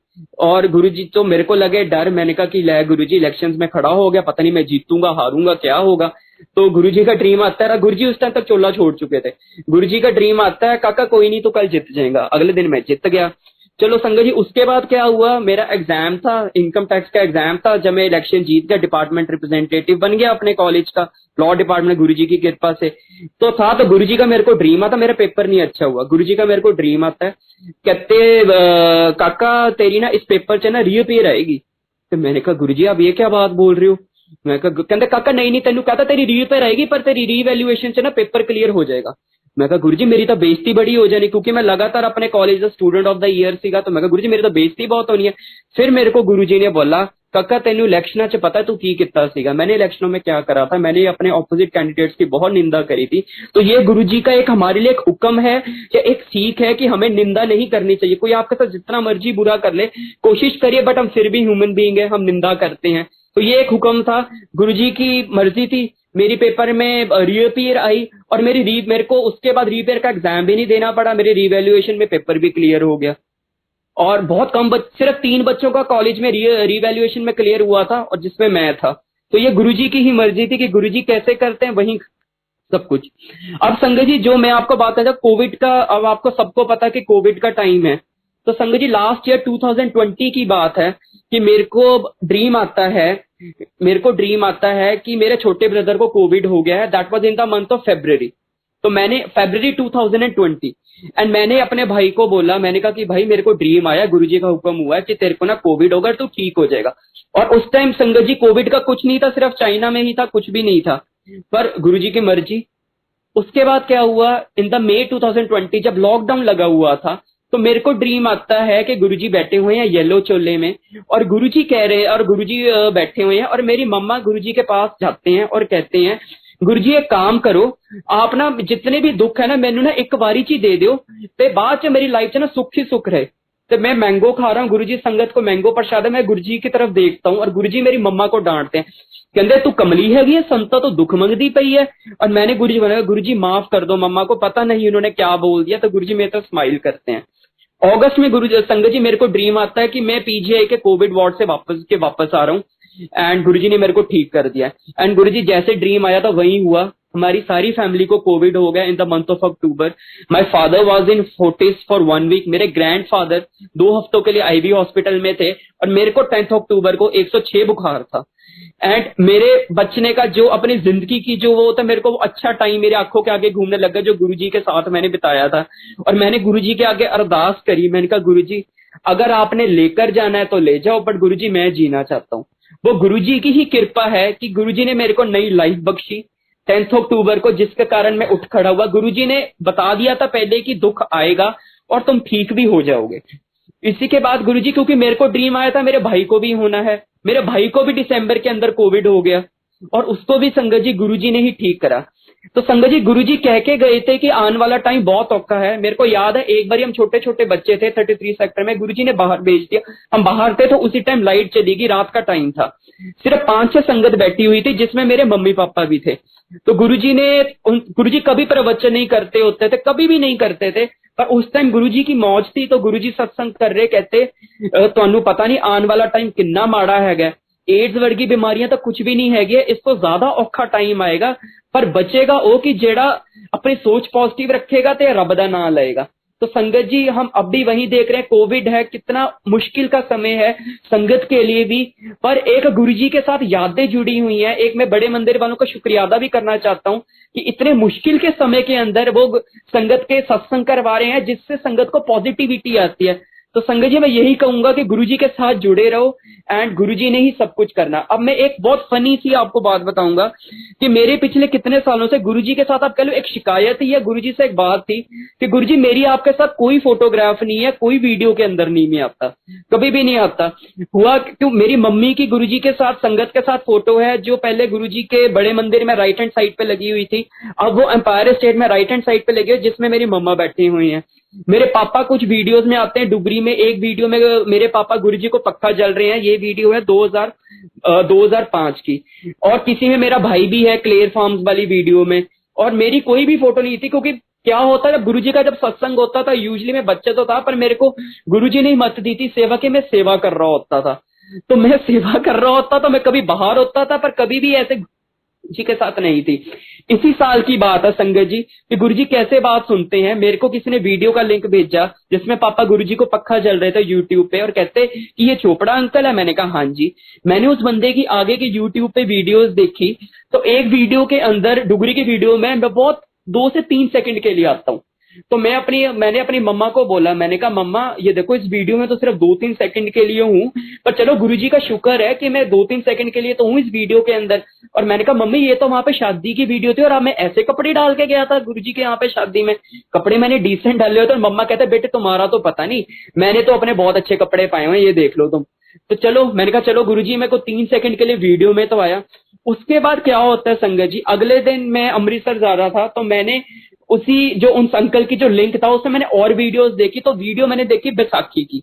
और गुरुजी तो मेरे को लगे डर, मैंने कहा कि ले गुरुजी इलेक्शंस में खड़ा हो गया, पता नहीं मैं जीतूंगा हारूंगा क्या होगा। तो गुरुजी का ड्रीम आता है, गुरुजी उस टाइम तक चोला छोड़ चुके थे, गुरुजी का ड्रीम आता है काका कोई नहीं तो कल जीत जाएगा, अगले दिन मैं जीत गया। चलो संगत जी उसके बाद क्या हुआ, मेरा एग्जाम था, इनकम टैक्स का एग्जाम था, जब मैं इलेक्शन जीत गया, डिपार्टमेंट रिप्रेजेंटेटिव बन गया अपने कॉलेज का, लॉ डिपार्टमेंट गुरुजी की कृपा से। तो था, तो गुरुजी का मेरे को ड्रीम आता, मेरा पेपर नहीं अच्छा हुआ, गुरुजी का मेरे को ड्रीम आता है, कहते काका तेरी ना इस पेपर च ना रीअपीयर आएगी। तो मैंने कहा गुरुजी आप ये क्या बात बोल रहे हो, मैं कहा, कहते काका नहीं तेनू कहता तेरी रीअपीयर आएगी, पर तेरी रीवैल्यूएशन से ना पेपर क्लियर हो जाएगा। मैं कहा गुरुजी मेरी तो बेइज्जती बड़ी हो जानी, क्योंकि मैं लगातार अपने कॉलेज का स्टूडेंट ऑफ द ईयर सीगा। तो मैं कहा गुरुजी मेरी तो बेइज्जती बहुत होनी है। फिर मेरे को गुरुजी ने बोला काका तेनू इलेक्शना च पता तू की कितना सीगा, मैंने इलेक्शनों में क्या करा था, मैंने अपने ऑपोजिट कैंडिडेट्स की बहुत निंदा करी थी। तो ये गुरुजी का एक हमारे लिए एक हुक्म है या एक सीख है कि हमें निंदा नहीं करनी चाहिए। कोई आपके साथ जितना मर्जी बुरा कर ले, कोशिश करिए, बट हम फिर भी ह्यूमन बीइंग है, हम निंदा करते हैं। तो ये एक हुक्म था, गुरुजी की मर्जी थी, मेरी पेपर में रीअपीयर आई, और मेरे को उसके बाद रीअपीयर का एग्जाम भी नहीं देना पड़ा, मेरे रीवैल्यूएशन में पेपर भी क्लियर हो गया। और बहुत कम सिर्फ 3 बच्चों का कॉलेज में रीवैल्यूएशन में क्लियर हुआ था, और जिसमें मैं था। तो ये गुरुजी की ही मर्जी थी कि गुरुजी कैसे करते हैं वही सब कुछ। अब संगत जी जो मैं आपको बात था कोविड का, अब आपको सबको पता है कि कोविड का टाइम है। तो संगत जी लास्ट ईयर 2020 की बात है कि मेरे को ड्रीम आता है कि मेरे छोटे ब्रदर को कोविड हो गया है। That was in the month of February। तो मैंने February 2020 एंड मैंने अपने भाई को बोला, मैंने कहा कि भाई मेरे को ड्रीम आया, गुरुजी का हुक्म हुआ है कि तेरे को ना कोविड होगा, तू ठीक हो जाएगा। और उस टाइम संगत जी कोविड का कुछ नहीं था, सिर्फ चाइना में ही था, कुछ भी नहीं था, पर गुरुजी की मर्जी। उसके बाद क्या हुआ, इन द May 2020 जब लॉकडाउन लगा हुआ था, तो मेरे को ड्रीम आता है कि गुरुजी बैठे हुए हैं येलो चोले में, और गुरुजी कह रहे हैं, और गुरुजी बैठे हुए हैं, और मेरी मम्मा गुरुजी के पास जाते हैं और कहते हैं गुरुजी एक काम करो, आप ना जितने भी दुख है ना मैनू ना एक बारी ची दे दो, ते बाद च मेरी लाइफ च ना सुख ही सुख रहे। तो मैं मैंगो खा रहा हूँ, गुरुजी संगत को मैंगो प्रसाद है, मैं गुरुजी की तरफ देखता हूँ और गुरुजी मेरी मम्मा को डांटते हैं, कहते तू कमली है संता तो दुख मंगदी पई है। और मैंने गुरुजी बोला गुरुजी माफ कर दो, मम्मा को पता नहीं उन्होंने क्या बोल दिया। तो गुरुजी मेरे तो स्माइल करते हैं। अगस्त में गुरुजी संगत जी मेरे को ड्रीम आता है कि मैं पीजीआई के कोविड वार्ड से वापस आ रहा हूँ, एंड गुरुजी ने मेरे को ठीक कर दिया। एंड गुरुजी जैसे ड्रीम आया था वही हुआ, हमारी सारी फैमिली को कोविड हो गया in the month of October. My father was in Fortis for 1 week. मेरे ग्रैंडफादर 2 हफ्तों के लिए आईवी हॉस्पिटल में थे, और मेरे को 10 अक्टूबर को 106 बुखार था। एंड मेरे बचने का जो अपनी जिंदगी की जो वो था, मेरे को अच्छा टाइम मेरे आंखों के आगे घूमने लगा जो गुरुजी के साथ मैंने बिताया था। और मैंने गुरुजी के आगे अरदास करी, मैंने कहा गुरुजी अगर आपने लेकर जाना है तो ले जाओ, बट गुरुजी मैं जीना चाहता हूँ। वो गुरुजी की ही कृपा है कि गुरुजी ने मेरे को नई लाइफ बख्शी 10 अक्टूबर को, जिसके कारण मैं उठ खड़ा हुआ। गुरुजी ने बता दिया था पहले कि दुख आएगा और तुम ठीक भी हो जाओगे। इसी के बाद गुरुजी, क्योंकि मेरे को ड्रीम आया था मेरे भाई को भी होना है, मेरे भाई को भी दिसंबर के अंदर कोविड हो गया, और उसको भी संगत जी गुरुजी ने ही ठीक करा। तो संगत जी गुरुजी कह के गए थे कि आने वाला टाइम बहुत औखा है। मेरे को याद है एक बार हम छोटे छोटे बच्चे थे 33 सेक्टर में, गुरुजी ने बाहर भेज दिया, हम बाहर थे तो उसी टाइम लाइट चली गई, रात का टाइम था, सिर्फ 5-6 संगत बैठी हुई थी जिसमें मेरे मम्मी पापा भी थे। तो गुरुजी कभी प्रवचन नहीं करते होते थे, कभी भी नहीं करते थे, पर उस टाइम गुरुजी की मौज थी। तो गुरुजी सत्संग कर रहे, कहते ਤੁਹਾਨੂੰ पता नहीं आने वाला टाइम कितना माड़ा हैगा, एड्स वर्गी बीमारियां तो कुछ भी नहीं हैगी, इसको ज्यादा औखा टाइम आएगा, पर बचेगा वो कि जेड़ा अपनी सोच पॉजिटिव रखेगा ते रब दा नाम लेगा। तो संगत जी हम अब भी वही देख रहे हैं, कोविड है, कितना मुश्किल का समय है संगत के लिए भी, पर एक गुरुजी के साथ यादें जुड़ी हुई हैं। एक मैं बड़े मंदिर वालों का शुक्रिया अदा भी करना चाहता हूँ कि इतने मुश्किल के समय के अंदर वो संगत के सत्संग करवा रहे हैं, जिससे संगत को पॉजिटिविटी आती है। तो संगत जी मैं यही कहूंगा कि गुरुजी के साथ जुड़े रहो, एंड गुरुजी ने ही सब कुछ करना। अब मैं एक बहुत फनी सी आपको बात बताऊंगा कि मेरे पिछले कितने सालों से गुरुजी के साथ, आप कह लो एक शिकायत ही है, गुरुजी से एक बात थी कि गुरुजी मेरी आपके साथ कोई फोटोग्राफ नहीं है, कोई वीडियो के अंदर नहीं में आता, कभी भी नहीं आता। हुआ क्यों, मेरी मम्मी की गुरुजी के साथ संगत के साथ फोटो है, जो पहले गुरुजी के बड़े मंदिर में राइट हैंड साइड पे लगी हुई थी, अब वो एम्पायर स्टेट में राइट हैंड साइड पे लगी हुई, जिसमें मेरी मम्मा बैठी हुई है। मेरे पापा कुछ वीडियोस में आते हैं डुबरी में, एक वीडियो में मेरे पापा गुरुजी को पक्का जल रहे हैं, ये वीडियो है 2005 की। और किसी में मेरा भाई भी है क्लेयर फार्म्स वाली वीडियो में, और मेरी कोई भी फोटो नहीं थी, क्योंकि क्या होता है गुरुजी का जब सत्संग होता था, यूजुअली मैं बच्चे तो था, पर मेरे को गुरुजी ने ही मत दी थी सेवा के, मैं सेवा कर रहा होता था। तो मैं सेवा कर रहा होता तो मैं कभी बाहर होता था, पर कभी भी ऐसे जी के साथ नहीं थी। इसी साल की बात है संगत जी कि गुरुजी कैसे बात सुनते हैं। मेरे को किसी ने वीडियो का लिंक भेजा जिसमें पापा गुरुजी को पक्का जल रहे थे यूट्यूब पे, और कहते कि ये चोपड़ा अंकल है। मैंने कहा हाँ जी। मैंने उस बंदे की आगे की यूट्यूब पे वीडियोस देखी, तो एक वीडियो के अंदर डुगरी की वीडियो में मैं बहुत 2 से 3 सेकंड के लिए आता हूँ। तो मैंने अपनी मम्मा को बोला, मैंने कहा मम्मा ये देखो इस वीडियो में तो सिर्फ 2-3 सेकंड के लिए हूँ, पर चलो गुरुजी का शुक्र है कि मैं 2-3 सेकंड के लिए तो हूँ इस वीडियो के अंदर। और मैंने कहा मम्मी ये तो वहां पे शादी की वीडियो थी, और अब मैं ऐसे कपड़े डाल के गया था गुरुजी के यहाँ पे शादी में, कपड़े मैंने डिसेंट डाले हुए थे। और मम्मा कहते बेटे तुम्हारा तो पता नहीं, मैंने तो अपने बहुत अच्छे कपड़े पाए हुए, ये देख लो तुम। तो चलो मैंने कहा चलो गुरुजी मेरे को 3 सेकंड के लिए वीडियो में तो आया। उसके बाद क्या होता है संगत जी, अगले दिन मैं अमृतसर जा रहा था, तो मैंने उसी जो उन अंकल की जो लिंक था उसमें मैंने और वीडियोस देखी। तो वीडियो मैंने देखी बैसाखी की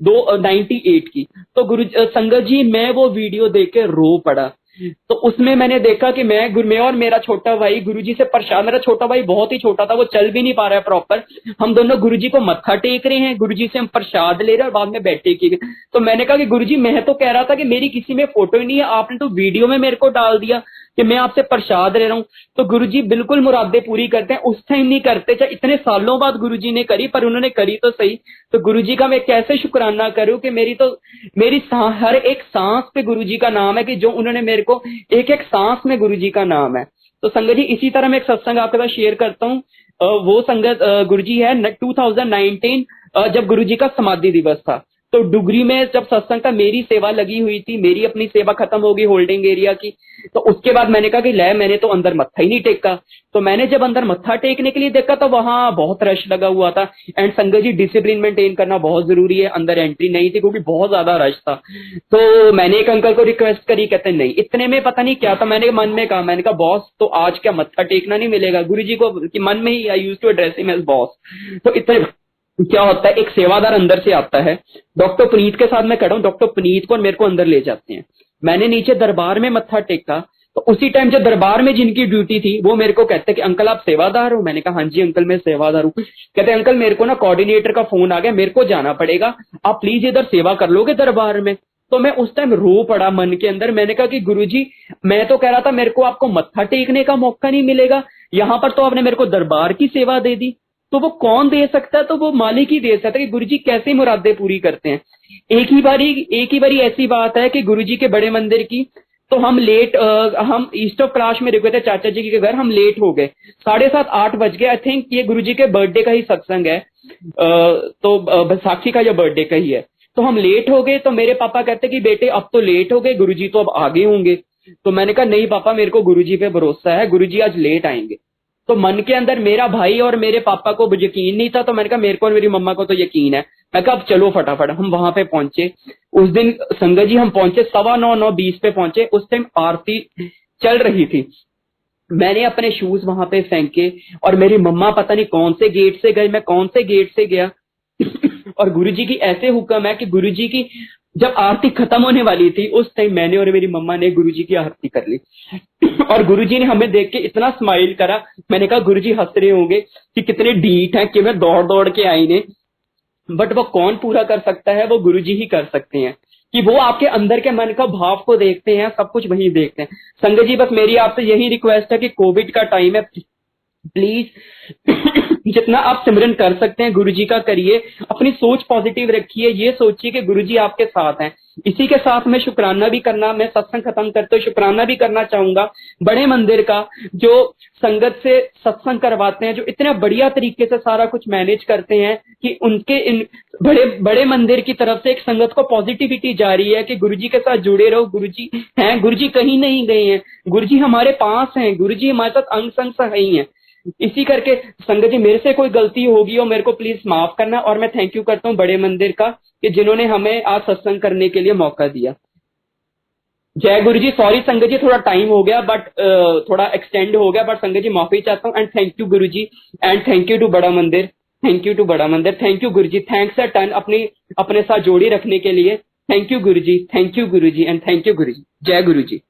98 की। तो संगत जी मैं वो वीडियो देख के रो पड़ा। तो उसमें मैंने देखा कि मैं और मेरा छोटा भाई गुरुजी से प्रसाद, मेरा छोटा भाई बहुत ही छोटा था, वो चल भी नहीं पा रहा है प्रॉपर, हम दोनों गुरुजी को मत्था टेक रहे हैं, गुरुजी से हम प्रसाद ले रहे हैं और बाद में बैठे किए। तो मैंने कहा कि गुरुजी मैं तो कह रहा था कि मेरी किसी में फोटो ही नहीं है, आपने तो वीडियो में मेरे को डाल दिया कि मैं आपसे प्रसाद ले रहा हूँ। तो गुरुजी बिल्कुल मुरादें पूरी करते हैं, उस टाइम नहीं करते, चाहे इतने सालों बाद गुरुजी ने करी, पर उन्होंने करी तो सही। तो गुरुजी का मैं कैसे शुक्राना करूं कि मेरी हर एक सांस पे गुरुजी का नाम है, कि जो उन्होंने मेरे को एक एक सांस में गुरुजी का नाम है। तो संगत जी इसी तरह मैं एक सत्संग आपके साथ शेयर करता हूँ। वो संगत गुरुजी है 2019 जब गुरुजी का समाधि दिवस था, तो डुगरी में जब सत्संग का मेरी सेवा लगी हुई थी, मेरी अपनी सेवा खत्म होगी होल्डिंग एरिया की, तो उसके बाद मैंने कहा कि मैंने तो अंदर मत्था ही नहीं टेका। तो मैंने जब अंदर मत्था टेकने के लिए देखा तो वहां बहुत रश लगा हुआ था। एंड संगत जी डिसिप्लिन मेंटेन करना बहुत जरूरी है, अंदर एंट्री नहीं थी क्योंकि बहुत ज्यादा रश था। तो मैंने एक अंकल को रिक्वेस्ट करी, कहते नहीं, इतने में पता नहीं क्या था, मैंने मन में कहा, मैंने कहा बॉस तो आज क्या मत्था टेकना नहीं मिलेगा गुरुजी को, कि मन में ही I used to address him as boss. तो इतने क्या होता है, एक सेवादार अंदर से आता है, डॉक्टर पुनीत के साथ मैं खड़ा हूं, डॉक्टर पुनीत को और मेरे को अंदर ले जाते हैं। मैंने नीचे दरबार में मत्था टेका, तो उसी टाइम जब दरबार में जिनकी ड्यूटी थी वो मेरे को कहते कि अंकल आप सेवादार हो। मैंने कहा हाँ जी अंकल मैं सेवादार हूँ। कहते अंकल मेरे को ना कोऑर्डिनेटर का फोन आ गया, मेरे को जाना पड़ेगा, आप प्लीज इधर सेवा कर लोगे दरबार में। तो मैं उस टाइम रो पड़ा मन के अंदर, मैंने कहा कि गुरुजी मैं तो कह रहा था मेरे को आपको मत्था टेकने का मौका नहीं मिलेगा, यहाँ पर तो आपने मेरे को दरबार की सेवा दे दी, तो वो कौन दे सकता है, तो वो मालिक ही दे सकता है कि गुरुजी कैसे मुरादें पूरी करते हैं। एक ही बारी ऐसी बात है कि गुरुजी के बड़े मंदिर की, तो हम ईस्ट ऑफ कैलाश में रुके थे चाचा जी के घर, हम लेट हो गए, 7:30-8 बज गए। आई थिंक ये गुरुजी के बर्थडे का ही सत्संग है, तो बैसाखी का या बर्थडे का ही है। तो हम लेट हो गए, तो मेरे पापा कहते कि बेटे अब तो लेट हो गए, गुरुजी तो अब आगे होंगे। तो मैंने कहा नहीं पापा मेरे को गुरुजी पे भरोसा है, गुरुजी आज लेट आएंगे। तो मन के अंदर मेरा भाई और मेरे पापा को यकीन नहीं था, तो मैंने कहा मेरे को और मेरी मम्मा को तो यकीन है। मैं कहा अब चलो फटाफट, हम वहां पे पहुंचे। उस दिन संगत जी हम पहुंचे 9:15-9:20 पे पहुंचे, उस टाइम आरती चल रही थी। मैंने अपने शूज वहां पे फेंके और मेरी मम्मा पता नहीं कौन से गेट से गए, मैं कौन से गेट से गया और गुरुजी की ऐसे हुक्म है कि गुरुजी की जब आरती खत्म होने वाली थी उस टाइम मैंने और मेरी मम्मा ने गुरुजी की आरती कर ली और गुरुजी ने हमें देख के इतना स्माइल करा। मैंने कहा गुरुजी हंस रहे होंगे कि कितने ढीठ हैं कि मैं दौड़ दौड़ के आई ने, बट वो कौन पूरा कर सकता है, वो गुरुजी ही कर सकते हैं, कि वो आपके अंदर के मन का भाव को देखते हैं, सब कुछ वही देखते हैं। संगत जी बस मेरी आपसे यही रिक्वेस्ट है कि कोविड का टाइम है, प्लीज जितना आप सिमरन कर सकते हैं गुरुजी का करिए, अपनी सोच पॉजिटिव रखिए, ये सोचिए कि गुरुजी आपके साथ हैं। इसी के साथ मैं शुक्राना भी करना, मैं सत्संग खत्म करते हुए शुक्राना भी करना चाहूंगा बड़े मंदिर का, जो संगत से सत्संग करवाते हैं, जो इतने बढ़िया तरीके से सारा कुछ मैनेज करते हैं कि उनके इन बड़े मंदिर की तरफ से एक संगत को पॉजिटिविटी जा रही है कि गुरुजी के साथ जुड़े रहो, गुरुजी हैं, गुरुजी कहीं नहीं गए हैं, गुरुजी हमारे पास हैं, गुरुजी हमारे साथ अंग संग सही हैं। इसी करके संगत जी मेरे से कोई गलती होगी और मेरे को प्लीज माफ करना, और मैं थैंक यू करता हूँ बड़े मंदिर का कि जिन्होंने हमें आज सत्संग करने के लिए मौका दिया। जय गुरु जी। सॉरी संगत जी थोड़ा टाइम हो गया, बट थोड़ा एक्सटेंड हो गया, बट संगत जी माफी चाहता हूँ। And thank you Guru ji, and thank you to बड़ा मंदिर, थैंक यू टू बड़ा मंदिर, thank you Guru ji, thanks a ton अपने साथ जोड़ी रखने के लिए। Thank you Guru ji, thank you Guru ji, and thank you गुरु जी। जय गुरु जी।